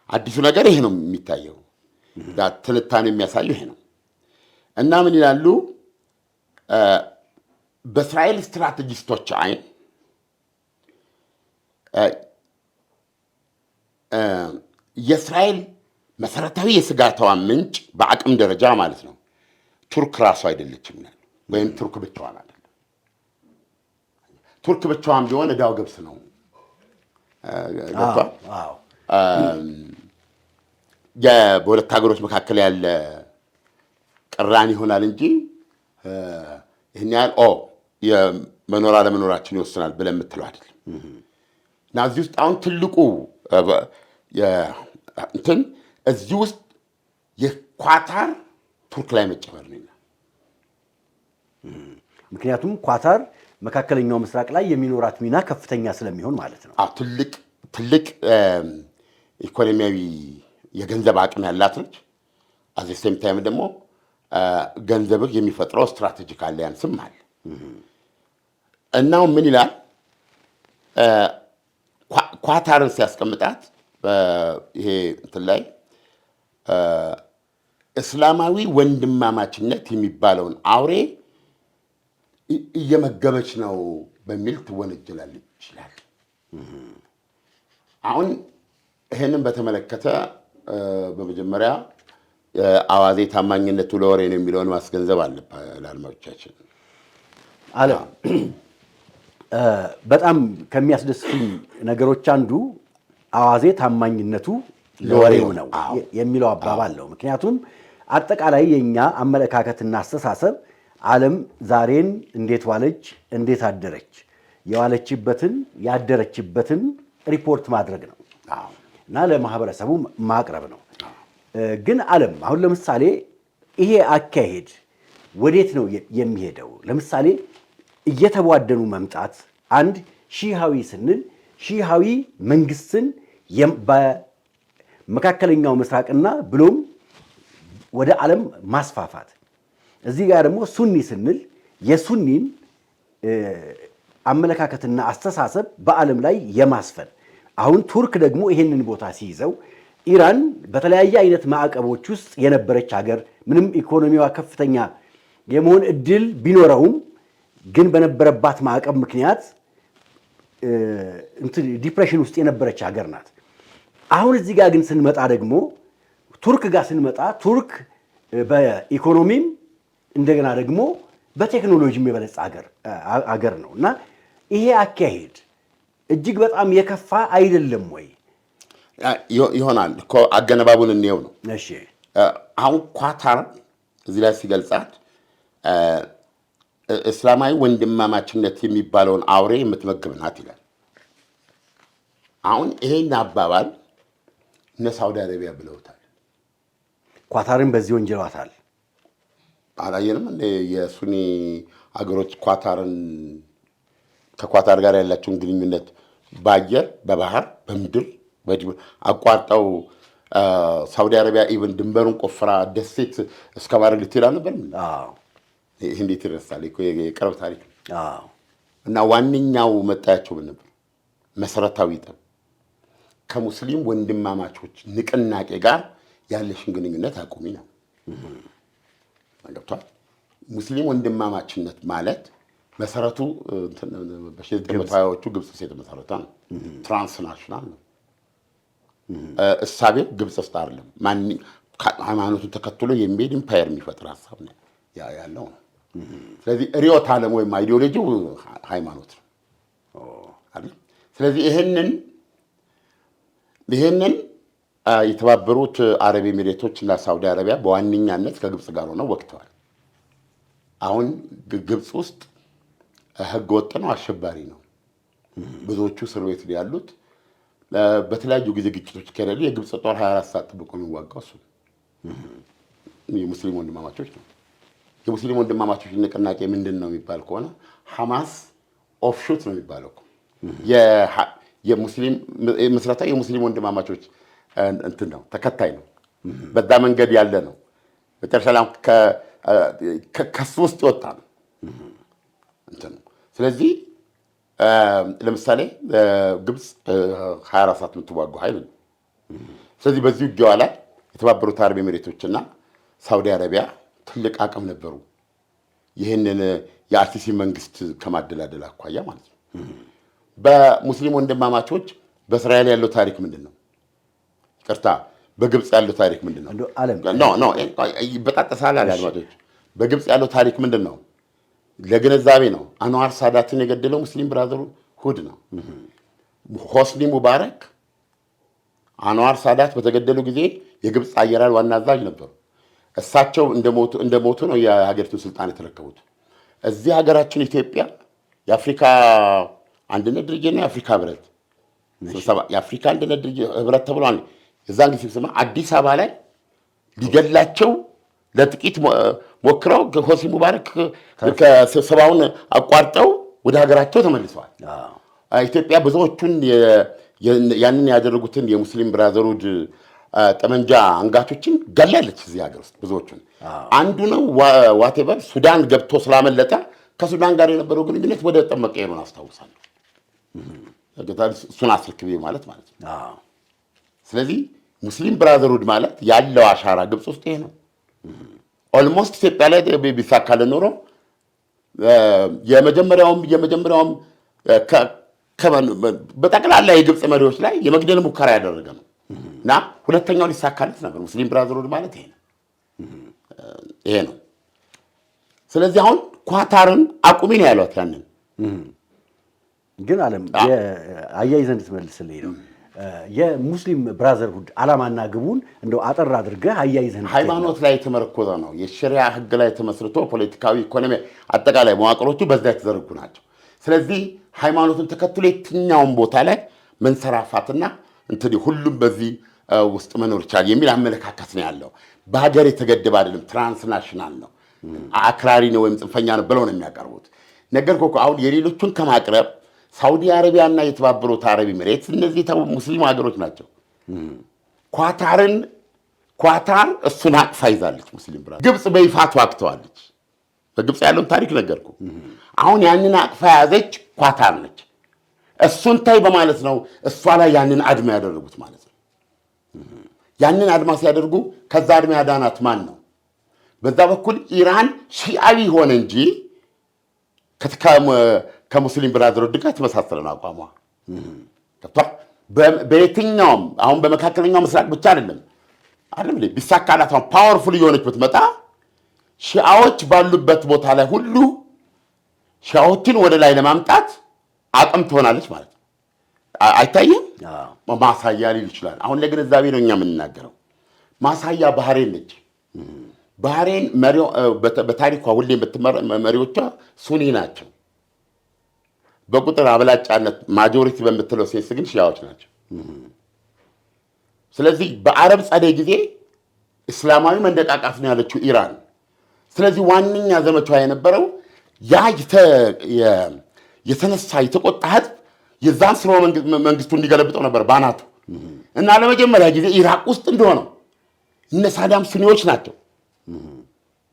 አዲሱ ነገር ይሄ ነው የሚታየው። ትንታኔ የሚያሳየው ይሄ ነው። እና ምን ይላሉ? በእስራኤል ስትራቴጂስቶች አይን የእስራኤል መሰረታዊ የስጋቷ ምንጭ በአቅም ደረጃ ማለት ነው ቱርክ ራሱ አይደለችም፣ ወይም ቱርክ ብቻዋን አይደለም። ቱርክ ብቻዋን ቢሆን እዳው ገብስ ነው። በሁለት ሀገሮች መካከል ያለ ቅራኔ ይሆናል እንጂ ይህን ያህል የመኖር አለመኖራችን ይወስናል ብለን የምትለው አይደለም። እና እዚህ ውስጥ አሁን ትልቁ እንትን እዚህ ውስጥ የኳታር ቱርክ ላይ መጨመር ነው። ምክንያቱም ኳታር መካከለኛው ምስራቅ ላይ የሚኖራት ሚና ከፍተኛ ስለሚሆን ማለት ነው። ትልቅ ኢኮኖሚያዊ የገንዘብ አቅም ያላት ነች። አዚ ሴም ታይም ደግሞ ገንዘብህ የሚፈጥረው ስትራቴጂክ አሊያንስም አለ። እናው ምን ይላል ኳታርን ሲያስቀምጣት ይሄ እንትን ላይ እስላማዊ ወንድማማችነት የሚባለውን አውሬ እየመገበች ነው በሚል ትወነጀላለች ይችላል። አሁን ይህንን በተመለከተ በመጀመሪያ አዋዜ ታማኝነቱ ለወሬ ነው የሚለውን ማስገንዘብ አለብን ለአድማጮቻችን። አለም በጣም ከሚያስደስቱኝ ነገሮች አንዱ አዋዜ ታማኝነቱ ለወሬው ነው የሚለው አባባል ነው። ምክንያቱም አጠቃላይ የኛ አመለካከትና አስተሳሰብ ዓለም ዛሬን እንዴት ዋለች፣ እንዴት አደረች፣ የዋለችበትን ያደረችበትን ሪፖርት ማድረግ ነው እና ለማህበረሰቡ ማቅረብ ነው። ግን ዓለም አሁን ለምሳሌ ይሄ አካሄድ ወዴት ነው የሚሄደው? ለምሳሌ እየተቧደኑ መምጣት አንድ ሺሃዊ ስንል ሺሃዊ መንግስትን በመካከለኛው ምስራቅና ብሎም ወደ ዓለም ማስፋፋት። እዚህ ጋር ደግሞ ሱኒ ስንል የሱኒን አመለካከትና አስተሳሰብ በዓለም ላይ የማስፈን። አሁን ቱርክ ደግሞ ይሄንን ቦታ ሲይዘው ኢራን በተለያየ አይነት ማዕቀቦች ውስጥ የነበረች ሀገር ምንም ኢኮኖሚዋ ከፍተኛ የመሆን እድል ቢኖረውም ግን በነበረባት ማዕቀብ ምክንያት ዲፕሬሽን ውስጥ የነበረች ሀገር ናት። አሁን እዚህ ጋር ግን ስንመጣ ደግሞ ቱርክ ጋር ስንመጣ ቱርክ በኢኮኖሚም እንደገና ደግሞ በቴክኖሎጂም የበለጸ ሀገር ነው እና ይሄ አካሄድ እጅግ በጣም የከፋ አይደለም ወይ? ይሆናል እኮ አገነባቡን እንየው ነው። እሺ አሁን ኳታር እዚህ ላይ ሲገልጻት እስላማዊ ወንድማማችነት የሚባለውን አውሬ የምትመግብ ናት ይላል። አሁን ይሄን አባባል እነ ሳውዲ አረቢያ ብለውታል። ኳታርን በዚህ ወንጀሏታል። አላየንም እንደ የሱኒ አገሮች ኳታርን ከኳታር ጋር ያላቸውን ግንኙነት በአየር በባህር በምድር አቋርጠው ሳውዲ አረቢያ ኢቭን ድንበሩን ቆፍራ ደሴት እስከ ማድረግ ልትሄድ ነበር። ይህ እንዴት ይረሳል? የቅርብ ታሪክ ነው። እና ዋነኛው መጣያቸው ምን ነበር? መሰረታዊ ጠብ ከሙስሊም ወንድማማቾች ንቅናቄ ጋር ያለሽን ግንኙነት አቁሚ ነው። ገብቷል? ሙስሊም ወንድማማችነት ማለት መሰረቱ በ1920ዎቹ ግብጽ ውስጥ የተመሰረተ ነው። ትራንስናሽናል ነው። እሳቤው ግብጽ ውስጥ አይደለም። ሃይማኖቱን ተከትሎ የሚሄድ ኢምፓየር የሚፈጥር ሀሳብ ነው ያለው ነው። ስለዚህ ርዕዮተ ዓለም ወይም አይዲዮሎጂው ሃይማኖት ነው አይደል? ስለዚህ ይሄንን የተባበሩት አረብ ኤሚሬቶች እና ሳውዲ አረቢያ በዋነኛነት ከግብጽ ጋር ሆነው ወቅተዋል። አሁን ግብጽ ውስጥ ህገ ወጥ ነው፣ አሸባሪ ነው። ብዙዎቹ እስር ቤት ያሉት በተለያዩ ጊዜ ግጭቶች ከሌሉ የግብጽ ጦር 24 ሰዓት ጥብቆ የሚዋጋው እሱ የሙስሊም ወንድማማቾች ነው። የሙስሊም ወንድማማቾች ንቅናቄ ምንድን ነው የሚባል ከሆነ ሐማስ ኦፍሹት ነው የሚባለው እኮ የሙስሊም መስራታዊ የሙስሊም ወንድማማቾች እንትን ነው፣ ተከታይ ነው። በዛ መንገድ ያለ ነው። መጨረሻ ላይ ከሱ ውስጥ ይወጣ ነው እንትን ነው። ስለዚህ ለምሳሌ ግብጽ 24 ሰዓት የምትዋጋው ኃይል ነው። ስለዚህ በዚህ ውጊያዋ ላይ የተባበሩት አረብ ኤሚሬቶችና ሳውዲ አረቢያ ትልቅ አቅም ነበሩ። ይህንን የአርሲሲ መንግስት ከማደላደል አኳያ ማለት ነው። በሙስሊም ወንድማማቾች በእስራኤል ያለው ታሪክ ምንድን ነው? ይቅርታ፣ በግብጽ ያለው ታሪክ ምንድን ነው? ይበጣጠሳል አድማጮች። በግብጽ ያለው ታሪክ ምንድን ነው? ለግንዛቤ ነው። አንዋር ሳዳትን የገደለው ሙስሊም ብራዘሩ ሁድ ነው። ሆስኒ ሙባረክ አንዋር ሳዳት በተገደሉ ጊዜ የግብጽ አየር ኃይል ዋና አዛዥ ነበሩ። እሳቸው እንደሞቱ ነው የሀገሪቱን ስልጣን የተረከቡት። እዚህ ሀገራችን ኢትዮጵያ የአፍሪካ አንድነት ድርጅት ነው የአፍሪካ ህብረት ስብሰባ የአፍሪካ አንድነት ድርጅት ህብረት ተብሏል። የዛን ጊዜ ስማ አዲስ አበባ ላይ ሊገላቸው ለጥቂት ሞክረው ሆሲ ሙባረክ ከስብሰባውን አቋርጠው ወደ ሀገራቸው ተመልሰዋል። ኢትዮጵያ ብዙዎቹን ያንን ያደረጉትን የሙስሊም ብራዘርሁድ ጠመንጃ አንጋቾችን ገላለች እዚህ ሀገር ውስጥ ብዙዎቹን። አንዱ ነው ዋቴቨር ሱዳን ገብቶ ስላመለጠ ከሱዳን ጋር የነበረው ግንኙነት ወደ ጠብ መቀየሩን አስታውሳለሁ። እሱን አስረክቤ ማለት ነው። ስለዚህ ሙስሊም ብራዘርሁድ ማለት ያለው አሻራ ግብፅ ውስጥ ይሄ ነው። ኦልሞስት ኢትዮጵያ ላይ ቢሳካል ኖሮ የመጀመሪያውም በጠቅላላ የግብፅ መሪዎች ላይ የመግደል ሙከራ ያደረገ ነው እና ሁለተኛው ሊሳካለት ነበር። ሙስሊም ብራዘርሁድ ማለት ይሄ ነው። ስለዚህ አሁን ኳታርን አቁሚ ነው ያሏት። ያንን ግን ዓለም አያይዘን ትመልስልኝ ነው የሙስሊም ብራዘርሁድ ዓላማና ግቡን እንደው አጠር አድርገህ አያይዘን። ሃይማኖት ላይ የተመረኮዘ ነው። የሸሪዓ ህግ ላይ ተመስርቶ ፖለቲካዊ፣ ኢኮኖሚ አጠቃላይ መዋቅሮቹ በዛ የተዘረጉ ናቸው። ስለዚህ ሃይማኖትን ተከትሎ የትኛውን ቦታ ላይ መንሰራፋትና ሁሉም በዚህ ውስጥ መኖር ይቻላል የሚል አመለካከት ነው ያለው። በሀገር የተገደበ አይደለም፣ ትራንስናሽናል ነው። አክራሪ ነው ወይም ጽንፈኛ ነው ብለው ነው የሚያቀርቡት። ነገር እኮ አሁን የሌሎቹን ከማቅረብ ሳውዲ አረቢያና የተባበሩት አረብ ኤሚሬትስ እነዚህ ሙስሊም ሀገሮች ናቸው። ኳታር እሱን አቅፋ ይዛለች። ሙስሊም ብራ ግብፅ በይፋ ተዋግተዋለች። በግብፅ ያለውን ታሪክ ነገርኩ። አሁን ያንን አቅፋ ያዘች ኳታር ነች። እሱን ታይ በማለት ነው እሷ ላይ ያንን አድማ ያደረጉት ማለት ነው። ያንን አድማ ሲያደርጉ ከዛ አድማ ያዳናት ማን ነው? በዛ በኩል ኢራን ሺዓዊ ሆነ እንጂ ከሙስሊም ብራዘርሁድ ጋር ተመሳሰለ ነው አቋሟ። በየትኛውም አሁን በመካከለኛው ምስራቅ ብቻ አይደለም ቢሳካላት አሁን ፓወርፉል የሆነች ብትመጣ ሺዓዎች ባሉበት ቦታ ላይ ሁሉ ሺዓዎችን ወደ ላይ ለማምጣት አቅም ትሆናለች ማለት ነው። አይታየም? ማሳያ ሊል ይችላል። አሁን ለግንዛቤ ነው እኛ የምንናገረው። ማሳያ ባህሬን ነች። ባህሬን በታሪኳ ሁሌ መሪዎቿ ሱኒ ናቸው። በቁጥር አብላጫነት ማጆሪቲ በምትለው ሴንስ ግን ሺዓዎች ናቸው። ስለዚህ በአረብ ጸደይ ጊዜ እስላማዊ መንደቃቃት ነው ያለችው ኢራን። ስለዚህ ዋነኛ ዘመቻ የነበረው ያ የተነሳ የተቆጣ ህዝብ የዛን ስርወ መንግስቱ እንዲገለብጠው ነበር ባናቱ እና ለመጀመሪያ ጊዜ ኢራቅ ውስጥ እንደሆነው እነ ሳዳም ሱኒዎች ናቸው።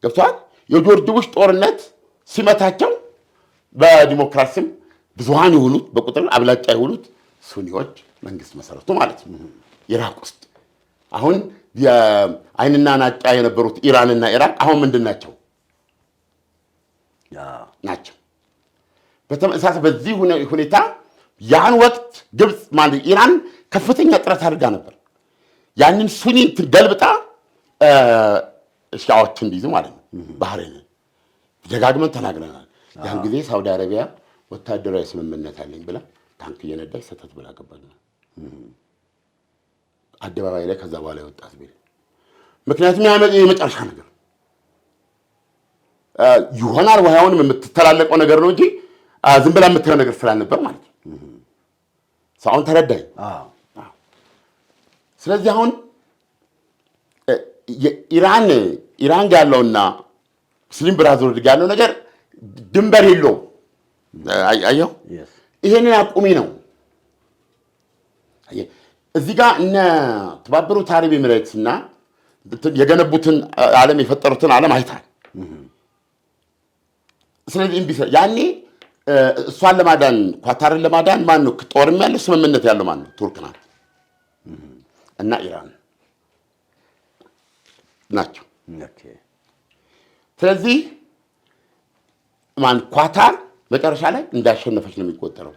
ገብቷል። የጆርጅ ቡሽ ጦርነት ሲመታቸው በዲሞክራሲም ብዙሃን የሆኑት በቁጥር አብላጫ የሆኑት ሱኒዎች መንግስት መሰረቱ ማለት ነው ኢራቅ ውስጥ። አሁን የአይንና ናጫ የነበሩት ኢራንና ኢራቅ አሁን ምንድን ናቸው? በተመሳሳይ በዚህ ሁኔታ ያን ወቅት ግብፅ ማለት ኢራን ከፍተኛ ጥረት አድርጋ ነበር ያንን ሱኒ ገልብጣ ሺዓዎች እንዲይዙ ማለት ነው። ባህሬን ደጋግመን ተናግረናል። ያን ጊዜ ሳውዲ አረቢያ ወታደራዊ ስምምነት አለኝ ብላ ታንክ እየነዳች ሰተት ብላ ገባች አደባባይ ላይ። ከዛ በኋላ የወጣት ቢል ምክንያቱም የመጨረሻ ነገር ይሆናል ወያውንም የምትተላለቀው ነገር ነው እንጂ ዝም ብላ የምትለው ነገር ስላልነበር ማለት ነው። ሰውን ተረዳኝ። ስለዚህ አሁን ኢራን ጋር ያለውና ሙስሊም ብራዘርሁድ ጋር ያለው ነገር ድንበር የለውም። አየው፣ ይሄንን አቁሚ ነው። እዚህ ጋር እነ ተባበሩት አረብ ኤሚሬትስ እና የገነቡትን ዓለም የፈጠሩትን ዓለም አይታል። ስለዚህ ያኔ እሷን ለማዳን ኳታርን ለማዳን ማን ነው ጦርም ያለው ስምምነት ያለው ማን ነው? ቱርክ ናት እና ኢራን ናቸው። ስለዚህ ኳታር መጨረሻ ላይ እንዳሸነፈች ነው የሚቆጠረው።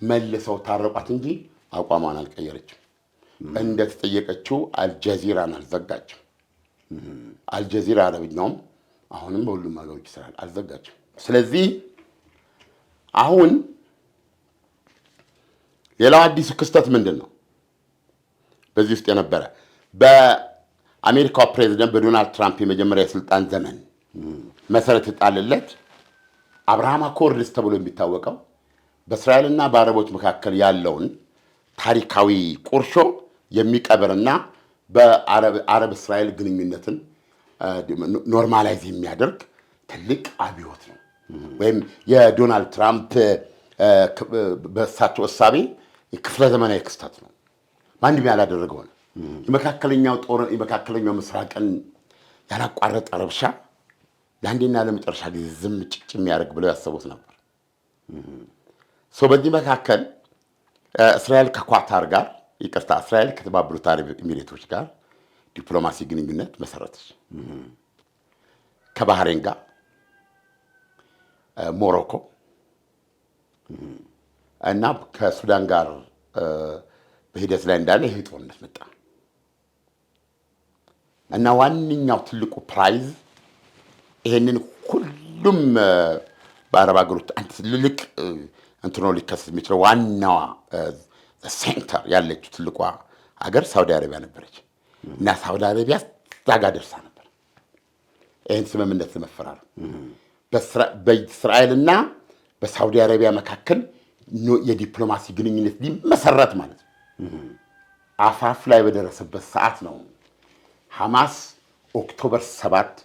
መልሰው ታረቋት እንጂ አቋሟን አልቀየረችም። እንደተጠየቀችው አልጀዚራን አልዘጋችም። አልጀዚራ አረብኛውም አሁንም በሁሉም ሀገሮች ይሰራል፣ አልዘጋችም። ስለዚህ አሁን ሌላው አዲሱ ክስተት ምንድን ነው? በዚህ ውስጥ የነበረ በአሜሪካው ፕሬዚደንት በዶናልድ ትራምፕ የመጀመሪያ የስልጣን ዘመን መሰረት የጣለለት አብርሃም አኮርድስ ተብሎ የሚታወቀው በእስራኤልና በአረቦች መካከል ያለውን ታሪካዊ ቁርሾ የሚቀብርና በአረብ እስራኤል ግንኙነትን ኖርማላይዝ የሚያደርግ ትልቅ አብዮት ነው። ወይም የዶናልድ ትራምፕ በእሳቸው እሳቤ ክፍለ ዘመናዊ ክስተት ነው። ማንም ያላደረገው ነው። የመካከለኛው ምስራቅን ያላቋረጠ ረብሻ ለአንዴና ለመጨረሻ ጊዜ ዝም ጭጭ የሚያደርግ ብለው ያሰቡት ነበር። በዚህ መካከል እስራኤል ከኳታር ጋር እስራኤል ከተባበሩት አረብ ኤሚሬቶች ጋር ዲፕሎማሲ ግንኙነት መሰረተች። ከባህሬን ጋር፣ ሞሮኮ እና ከሱዳን ጋር በሂደት ላይ እንዳለ ይሄ ጦርነት መጣ እና ዋነኛው ትልቁ ፕራይዝ ይሄንን ሁሉም በአረብ ሀገሮች ትልልቅ እንትኖ ሊከሰት የሚችለው ዋናዋ ሴንተር ያለችው ትልቋ ሀገር ሳውዲ አረቢያ ነበረች እና ሳውዲ አረቢያ ዛጋ ደርሳ ነበር ይህን ስምምነት ለመፈራረም በእስራኤልና በሳውዲ አረቢያ መካከል የዲፕሎማሲ ግንኙነት ሊመሰረት ማለት ነው። አፋፍ ላይ በደረሰበት ሰዓት ነው ሐማስ ኦክቶበር 7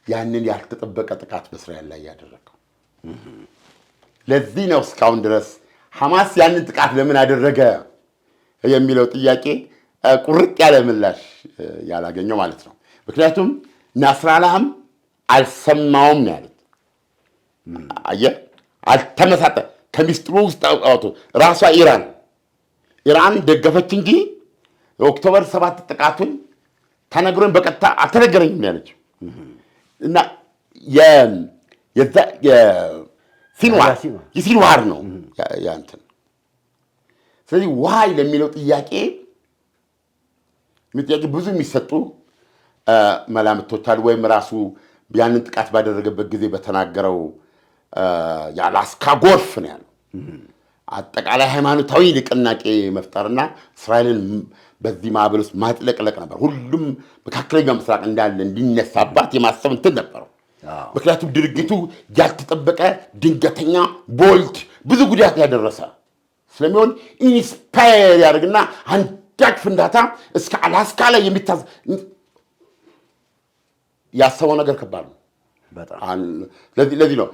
ያንን ያልተጠበቀ ጥቃት በእስራኤል ላይ ያደረገው። ለዚህ ነው እስካሁን ድረስ ሐማስ ያንን ጥቃት ለምን አደረገ የሚለው ጥያቄ ቁርጥ ያለ ምላሽ ያላገኘው ማለት ነው። ምክንያቱም ናስራላህም አልሰማውም ነው ያሉት። አየህ አልተመሳጠ ከሚስጥሩ ውስጥ አውጥቶ ራሷ ኢራን ደገፈች እንጂ የኦክቶበር 7 ጥቃቱን ተነግሮን በቀጥታ አልተነገረኝም ያለችው እና የሲንዋር ነው ያንተን። ስለዚህ ዋይ ለሚለው ጥያቄ ብዙ የሚሰጡ መላምቶች አሉ። ወይም ራሱ ያንን ጥቃት ባደረገበት ጊዜ በተናገረው የአላስካ ጎርፍ ነው ያለው። አጠቃላይ ሃይማኖታዊ ንቅናቄ መፍጠርና እስራኤልን በዚህ ማዕበል ውስጥ ማጥለቅለቅ ነበር። ሁሉም መካከለኛው ምስራቅ እንዳለ እንዲነሳባት የማሰብ እንትን ነበረው። ምክንያቱም ድርጊቱ ያልተጠበቀ ድንገተኛ ቦልድ ብዙ ጉዳት ያደረሰ ስለሚሆን ኢንስፓየር ያደርግና አንዳች ፍንዳታ እስከ አላስካ ላይ የሚታዝ ያሰበው ነገር ከባድ ነው። ለዚህ ነው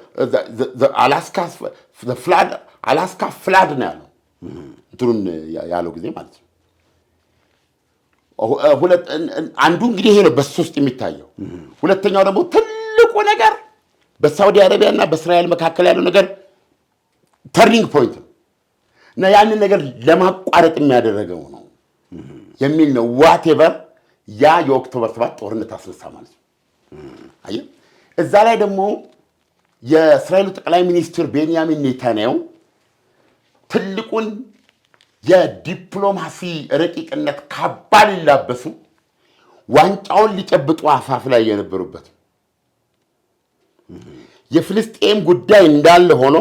አላስካ ፍላድ ነው ያለው እንትኑን ያለው ጊዜ ማለት ነው። አንዱ እንግዲህ ይሄ ነው በሱ ውስጥ የሚታየው። ሁለተኛው ደግሞ ትልቁ ነገር በሳውዲ አረቢያና በእስራኤል መካከል ያለው ነገር ተርኒንግ ፖይንት ነው እና ያንን ነገር ለማቋረጥ የሚያደረገው ነው የሚል ነው። ዋቴቨር ያ የኦክቶበር 7 ጦርነት አስነሳ ማለት ነው። አየህ እዛ ላይ ደግሞ የእስራኤሉ ጠቅላይ ሚኒስትር ቤንያሚን ኔታንያሁ ትልቁን የዲፕሎማሲ ረቂቅነት ካባ ሊላበሱ ዋንጫውን ሊጨብጡ አፋፍ ላይ የነበሩበት የፍልስጤም ጉዳይ እንዳለ ሆኖ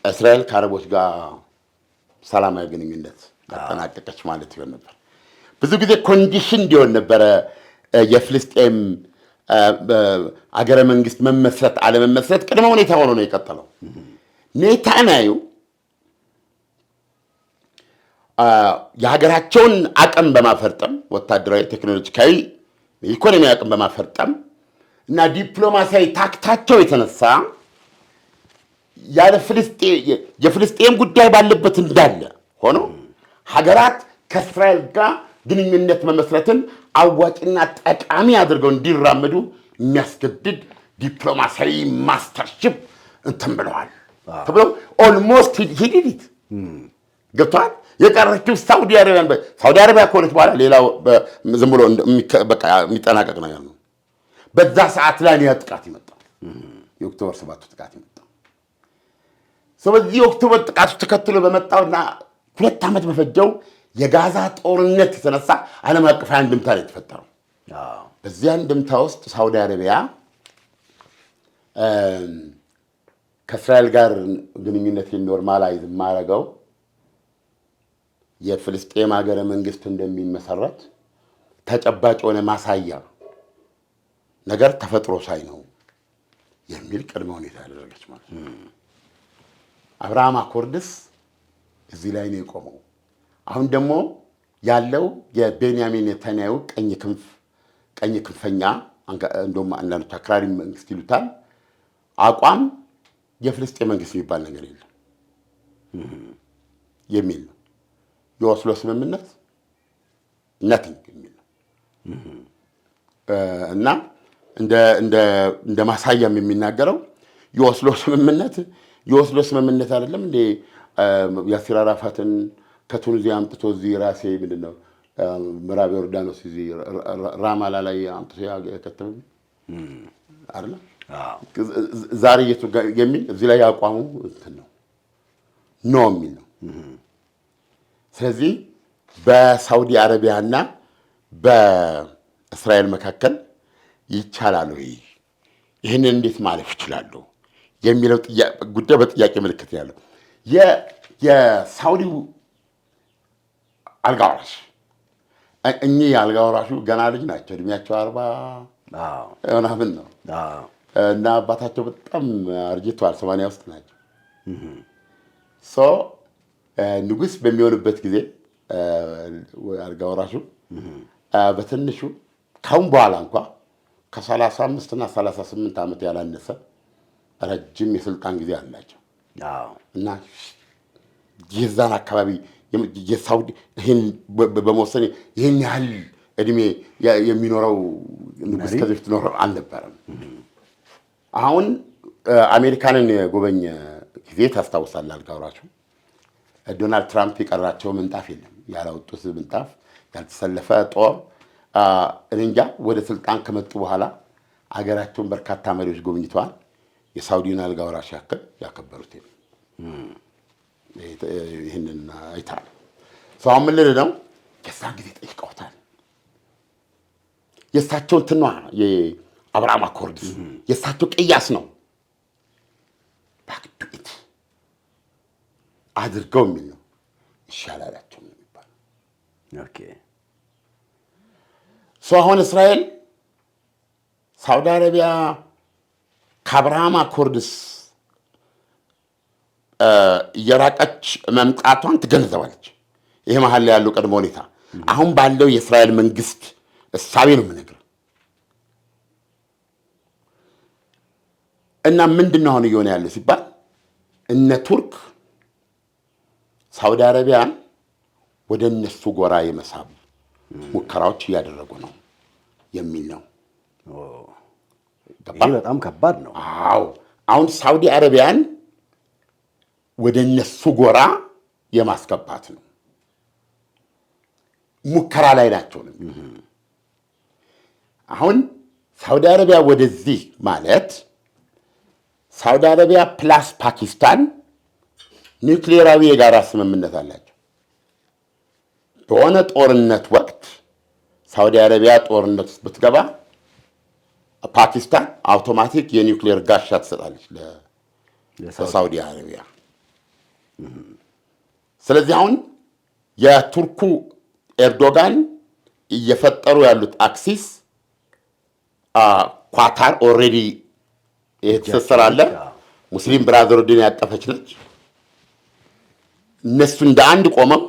እስራኤል ከአረቦች ጋር ሰላማዊ ግንኙነት አጠናቀቀች ማለት ይሆን ነበር። ብዙ ጊዜ ኮንዲሽን እንዲሆን ነበረ የፍልስጤም አገረ መንግስት መመስረት አለመመስረት ቅድመ ሁኔታ ሆኖ ነው የቀጠለው። ኔታንያሁ የሀገራቸውን አቅም በማፈርጠም ወታደራዊ፣ ቴክኖሎጂካዊ፣ ኢኮኖሚያዊ አቅም በማፈርጠም እና ዲፕሎማሲያዊ ታክታቸው የተነሳ ያለ የፍልስጤም ጉዳይ ባለበት እንዳለ ሆኖ ሀገራት ከእስራኤል ጋር ግንኙነት መመስረትን አዋጭና ጠቃሚ አድርገው እንዲራመዱ የሚያስገድድ ዲፕሎማሲያዊ ማስተርሺፕ እንትን ብለዋል ተብሎ ኦልሞስት ሂዲት ገብቷል። የቀረችው ሳውዲ አረቢያ ከሆነች በኋላ ሌላው ዝም ብሎ በቃ የሚጠናቀቅ ነገር ነው። በዛ ሰዓት ላይ ነው ጥቃት ይመጣል። የኦክቶበር 7 ጥቃት ይመጣል። ስለዚህ የኦክቶበር ጥቃቱ ተከትሎ በመጣውና 2 ዓመት በፈጀው የጋዛ ጦርነት የተነሳ ዓለም አቀፍ አንድምታ ላይ የተፈጠረው። በዚህ አንድምታ ውስጥ ሳውዲ አረቢያ ከእስራኤል ጋር ግንኙነት ኖርማላይዝ ማረገው የፍልስጤም ሀገረ መንግስት እንደሚመሰረት ተጨባጭ የሆነ ማሳያ ነገር ተፈጥሮ ሳይ ነው የሚል ቅድመ ሁኔታ ያደረገች ማለት ነው። አብርሃም አኮርድስ እዚህ ላይ ነው የቆመው። አሁን ደግሞ ያለው የቤንያሚን ኔታንያሁ ቀኝ ክንፈኛ እንደውም አንዳንዶች አክራሪ መንግስት ይሉታል አቋም የፍልስጤም መንግስት የሚባል ነገር የለም የሚል ነው። የኦስሎ ስምምነት ነቲንግ የሚል ነው እና እንደ ማሳያም የሚናገረው የኦስሎ ስምምነት አይደለም እንዴ ያሲር አራፋትን ከቱኒዚያ አምጥቶ እዚህ ራሴ ምንድነው ምዕራብ ዮርዳኖስ እዚህ ራማላ ላይ አምጥቶ ያከተመ አይደል? ዛሬ የሚል እዚህ ላይ ያቋሙ እንትን ነው የሚል ነው። ስለዚህ በሳውዲ አረቢያና በእስራኤል መካከል ይቻላል ወይ ይህንን እንዴት ማለፍ ይችላሉ የሚለው ጉዳይ በጥያቄ ምልክት ያለው የሳውዲው አልጋ ወራሽ እኚህ አልጋ ወራሹ ገና ልጅ ናቸው። እድሜያቸው 40 ምናምን ነው እና አባታቸው በጣም አርጅተዋል፣ 80 ውስጥ ናቸው። ንጉሥ በሚሆንበት ጊዜ አልጋ ወራሹ በትንሹ ካሁን በኋላ እንኳ ከ35 እና 38 ዓመት ያላነሰ ረጅም የስልጣን ጊዜ አላቸው እና የዛን አካባቢ የሳውዲ ይህን በመወሰን ይህን ያህል እድሜ የሚኖረው ንጉሥ ከዚህ በፊት ኖረው አልነበረም። አሁን አሜሪካንን የጎበኘ ጊዜ ታስታውሳለህ? አልጋ ወራሹ ዶናልድ ትራምፕ የቀራቸው ምንጣፍ የለም፣ ያላወጡት ምንጣፍ፣ ያልተሰለፈ ጦር። እኔ እንጃ ወደ ስልጣን ከመጡ በኋላ አገራቸውን በርካታ መሪዎች ጎብኝተዋል። የሳውዲን አልጋ ወራሽ ያክል ያከበሩት ይህንን አይታል። ሰው ምን ልል ነው የዛን ጊዜ ጠይቀውታል። የእሳቸው እንትን ነዋ የአብርሃም አኮርድ የእሳቸው ቅያስ ነው ባክዱት አድርገው የሚል ነው ይሻላላቸው ነው የሚባለው። ኦኬ አሁን እስራኤል ሳውዲ አረቢያ ከአብርሃም አኮርድስ እየራቀች መምጣቷን ትገነዘባለች። ይሄ መሀል ላይ ያለው ቀድሞ ሁኔታ አሁን ባለው የእስራኤል መንግስት እሳቤ ነው የምነግርህ። እና ምንድነው አሁን እየሆነ ያለው ሲባል እነ ቱርክ ሳውዲ አረቢያን ወደ እነሱ ጎራ የመሳብ ሙከራዎች እያደረጉ ነው የሚል ነው። ይሄ በጣም ከባድ ነው። አዎ አሁን ሳውዲ አረቢያን ወደ እነሱ ጎራ የማስገባት ነው ሙከራ ላይ ናቸው። አሁን ሳውዲ አረቢያ ወደዚህ ማለት ሳውዲ አረቢያ ፕላስ ፓኪስታን ኒውክሌራዊ የጋራ ስምምነት አላቸው። በሆነ ጦርነት ወቅት ሳውዲ አረቢያ ጦርነት ውስጥ ብትገባ ፓኪስታን አውቶማቲክ የኒውክሌር ጋሻ ትሰጣለች ለሳውዲ አረቢያ። ስለዚህ አሁን የቱርኩ ኤርዶጋን እየፈጠሩ ያሉት አክሲስ ኳታር ኦልሬዲ የተሰሰረ አለ። ሙስሊም ብራዘርሁድን ያጠፈች ነች። እነሱ እንደ አንድ ቆመው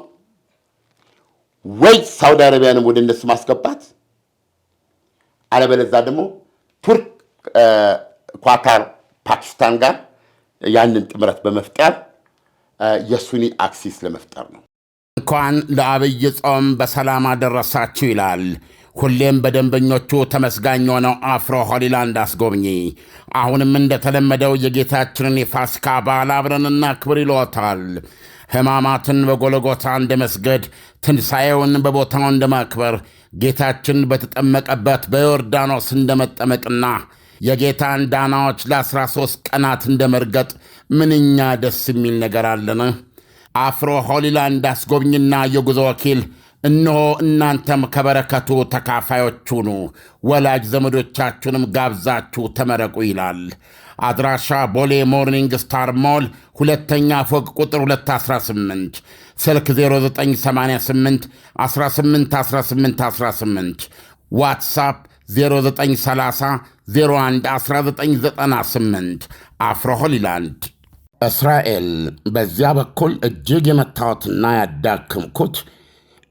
ወይ ሳውዲ አረቢያንም ወደ እነሱ ማስገባት አለበለዚያ ደግሞ ቱርክ ኳታር ፓኪስታን ጋር ያንን ጥምረት በመፍጠር የሱኒ አክሲስ ለመፍጠር ነው። እንኳን ለአብይ ጾም በሰላም አደረሳችሁ ይላል ሁሌም በደንበኞቹ ተመስጋኝ የሆነው አፍሮ ሆሊላንድ አስጎብኚ። አሁንም እንደተለመደው የጌታችንን የፋሲካ በዓል አብረን እናክብር ይሎታል። ሕማማትን በጎልጎታ እንደ መስገድ፣ ትንሣኤውን በቦታው እንደ ማክበር፣ ጌታችን በተጠመቀበት በዮርዳኖስ እንደ መጠመቅና የጌታን ዳናዎች ለ13 ቀናት እንደ መርገጥ ምንኛ ደስ የሚል ነገር አለን። አፍሮ ሆሊላንድ አስጎብኝና የጉዞ ወኪል እነሆ እናንተም ከበረከቱ ተካፋዮች ሁኑ፣ ወላጅ ዘመዶቻችሁንም ጋብዛችሁ ተመረቁ ይላል። አድራሻ ቦሌ ሞርኒንግ ስታር ሞል ሁለተኛ ፎቅ ቁጥር 218፣ ስልክ 0988 181818፣ ዋትሳፕ 0930 01 1998። አፍሮ ሆሊላንድ እስራኤል በዚያ በኩል እጅግ የመታወትና ያዳክምኩት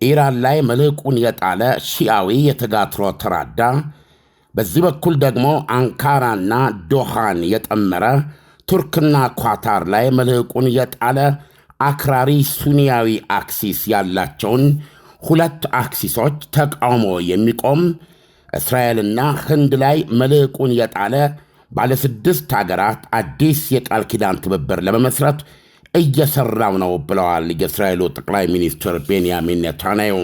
ኢራን ላይ መልሕቁን የጣለ ሺዓዊ የተጋትሮ ተራዳ፣ በዚህ በኩል ደግሞ አንካራና ዶሃን የጠመረ ቱርክና ኳታር ላይ መልሕቁን የጣለ አክራሪ ሱኒያዊ አክሲስ ያላቸውን ሁለት አክሲሶች ተቃውሞ የሚቆም እስራኤልና ህንድ ላይ መልሕቁን የጣለ ባለ 6 ሀገራት አዲስ የቃል ኪዳን ትብብር ለመመስረት እየሰራው ነው ብለዋል የእስራኤሉ ጠቅላይ ሚኒስትር ቤንያሚን ኔታንያሁ።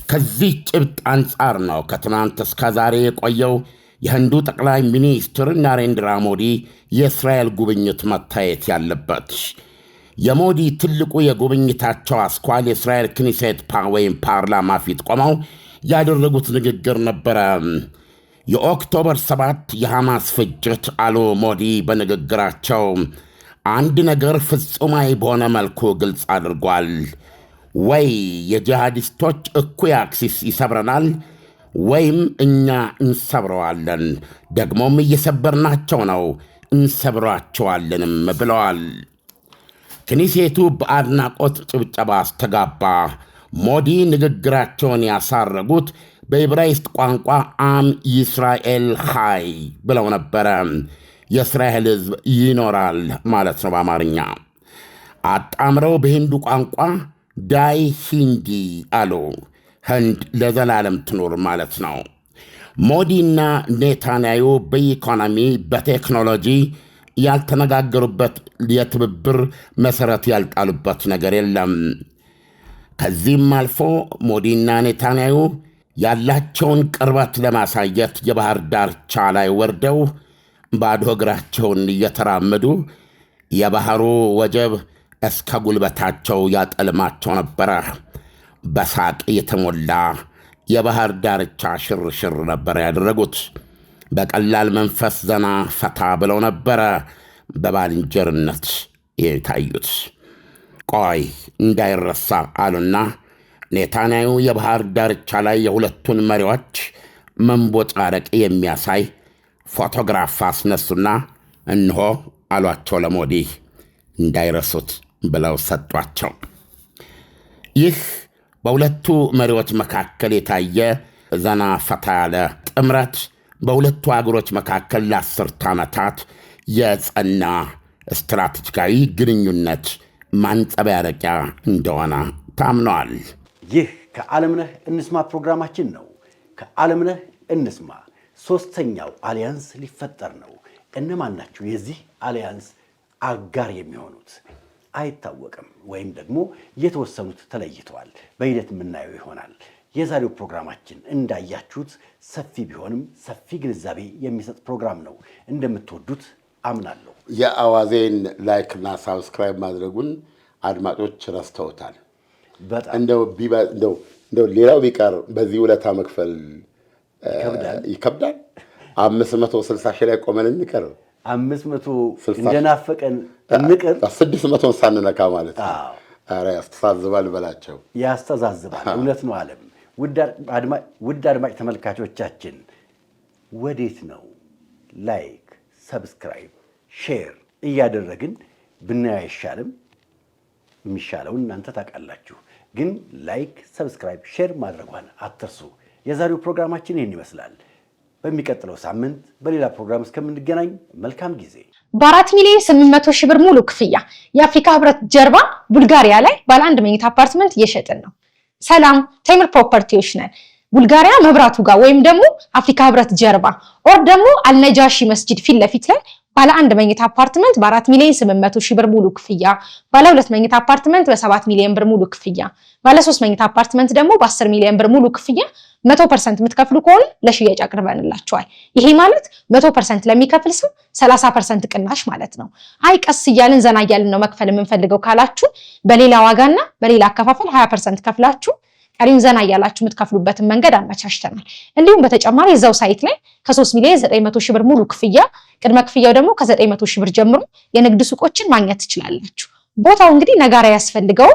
ከዚህ ጭብጥ አንጻር ነው ከትናንት እስከ ዛሬ የቆየው የህንዱ ጠቅላይ ሚኒስትር ናሬንድራ ሞዲ የእስራኤል ጉብኝት መታየት ያለበት። የሞዲ ትልቁ የጉብኝታቸው አስኳል የእስራኤል ክኒሴት ወይም ፓርላማ ፊት ቆመው ያደረጉት ንግግር ነበረ። የኦክቶበር 7 የሐማስ ፍጅት አሉ ሞዲ በንግግራቸው አንድ ነገር ፍጹማዊ በሆነ መልኩ ግልጽ አድርጓል። ወይ የጂሃዲስቶች እኩይ አክሲስ ይሰብረናል ወይም እኛ እንሰብረዋለን፣ ደግሞም እየሰበርናቸው ነው፣ እንሰብሯቸዋለንም ብለዋል። ክኒሴቱ በአድናቆት ጭብጨባ አስተጋባ። ሞዲ ንግግራቸውን ያሳረጉት በዕብራይስጥ ቋንቋ አም ይስራኤል ሃይ ብለው ነበረ። የእስራኤል ሕዝብ ይኖራል ማለት ነው በአማርኛ። አጣምረው በሂንዱ ቋንቋ ዳይ ሂንዲ አሉ። ህንድ ለዘላለም ትኑር ማለት ነው። ሞዲና ኔታንያሁ በኢኮኖሚ በቴክኖሎጂ ያልተነጋገሩበት የትብብር መሠረት ያልጣሉበት ነገር የለም። ከዚህም አልፎ ሞዲና ኔታንያሁ ያላቸውን ቅርበት ለማሳየት የባህር ዳርቻ ላይ ወርደው ባዶ እግራቸውን እየተራመዱ የባህሩ ወጀብ እስከ ጉልበታቸው ያጠልማቸው ነበረ። በሳቅ የተሞላ የባህር ዳርቻ ሽርሽር ነበረ ያደረጉት። በቀላል መንፈስ ዘና ፈታ ብለው ነበረ በባልንጀርነት የታዩት። ቆይ እንዳይረሳ አሉና ኔታንያሁ የባህር ዳርቻ ላይ የሁለቱን መሪዎች መንቦጫረቅ የሚያሳይ ፎቶግራፍ አስነሱና እንሆ አሏቸው ለሞዲ። እንዳይረሱት ብለው ሰጧቸው። ይህ በሁለቱ መሪዎች መካከል የታየ ዘና ፈታ ያለ ጥምረት በሁለቱ አገሮች መካከል ለ10 ዓመታት የጸና ስትራቴጂካዊ ግንኙነት ማንጸባረቂያ እንደሆነ ታምነዋል። ይህ ከዓለምነህ እንስማ ፕሮግራማችን ነው። ከዓለምነህ እንስማ 3ኛው አሊያንስ ሊፈጠር ነው። እነማን ናቸው የዚህ አሊያንስ አጋር የሚሆኑት? አይታወቅም፣ ወይም ደግሞ የተወሰኑት ተለይተዋል። በሂደት የምናየው ይሆናል። የዛሬው ፕሮግራማችን እንዳያችሁት ሰፊ ቢሆንም ሰፊ ግንዛቤ የሚሰጥ ፕሮግራም ነው። እንደምትወዱት አምናለሁ። የአዋዜን ላይክና ሳብስክራይብ ማድረጉን አድማጮች ረስተውታል። እንደው ሌላው ቢቀር በዚህ ውለታ መክፈል ይከብዳል። 560 ሺህ ላይ ቆመን እንቀር፣ 500 እንደናፈቀን እንቀር፣ 600 ሳንነካ ማለት ነው። ኧረ ያስተዛዝባል በላቸው። ያስተዛዝባል። እውነት ነው። ዓለም ውድ አድማጭ ተመልካቾቻችን ወዴት ነው ላይክ፣ ሰብስክራይብ፣ ሼር እያደረግን ብናይ አይሻልም? የሚሻለውን እናንተ ታውቃላችሁ። ግን ላይክ፣ ሰብስክራይብ፣ ሼር ማድረጓን አትርሱ። የዛሬው ፕሮግራማችን ይህን ይመስላል። በሚቀጥለው ሳምንት በሌላ ፕሮግራም እስከምንገናኝ መልካም ጊዜ። በ4 ሚሊዮን 800 ሺህ ብር ሙሉ ክፍያ የአፍሪካ ህብረት ጀርባ ቡልጋሪያ ላይ ባለ 1 መኝታ አፓርትመንት እየሸጥን ነው። ሰላም ቴምር ፕሮፐርቲዎች ነን። ቡልጋሪያ መብራቱ ጋር ወይም ደግሞ አፍሪካ ህብረት ጀርባ ኦር ደግሞ አልነጃሺ መስጂድ ፊት ለፊት ላይ ባለ 1 መኝታ አፓርትመንት በ4 ሚሊዮን 800 ሺህ ብር ሙሉ ክፍያ፣ ባለ 2 መኝታ አፓርትመንት በ7 ሚሊዮን ብር ሙሉ ክፍያ፣ ባለ 3 መኝታ አፓርትመንት ደግሞ በ10 ሚሊዮን ብር ሙሉ ክፍያ 100% የምትከፍሉ ከሆነ ለሽያጭ አቅርበንላችኋል። ይሄ ማለት 100% ለሚከፍል ሰው 30% ቅናሽ ማለት ነው። አይ ቀስ እያልን ዘና እያልን ነው መክፈል የምንፈልገው ካላችሁ በሌላ ዋጋና በሌላ አከፋፈል 20% ከፍላችሁ ቀሪውን ዘና እያላችሁ የምትከፍሉበትን መንገድ አመቻችተናል። እንዲሁም በተጨማሪ እዛው ሳይት ላይ ከ3 ሚሊዮን 900 ሺህ ብር ሙሉ ክፍያ፣ ቅድመ ክፍያው ደግሞ ከ900 ሺህ ብር ጀምሮ የንግድ ሱቆችን ማግኘት ትችላላችሁ። ቦታው እንግዲህ ነጋራ ያስፈልገው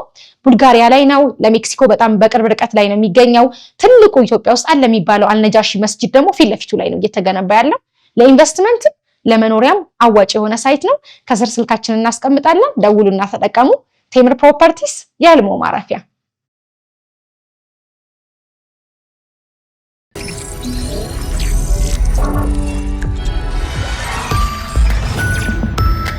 ቡልጋሪያ ላይ ነው። ለሜክሲኮ በጣም በቅርብ ርቀት ላይ ነው የሚገኘው። ትልቁ ኢትዮጵያ ውስጥ አለ የሚባለው አልነጃሺ መስጂድ ደግሞ ፊት ለፊቱ ላይ ነው እየተገነባ ያለው። ለኢንቨስትመንት ለመኖሪያም አዋጭ የሆነ ሳይት ነው። ከስር ስልካችንን እናስቀምጣለን። ደውሉና ተጠቀሙ። ቴምር ፕሮፐርቲስ የህልሞ ማረፊያ።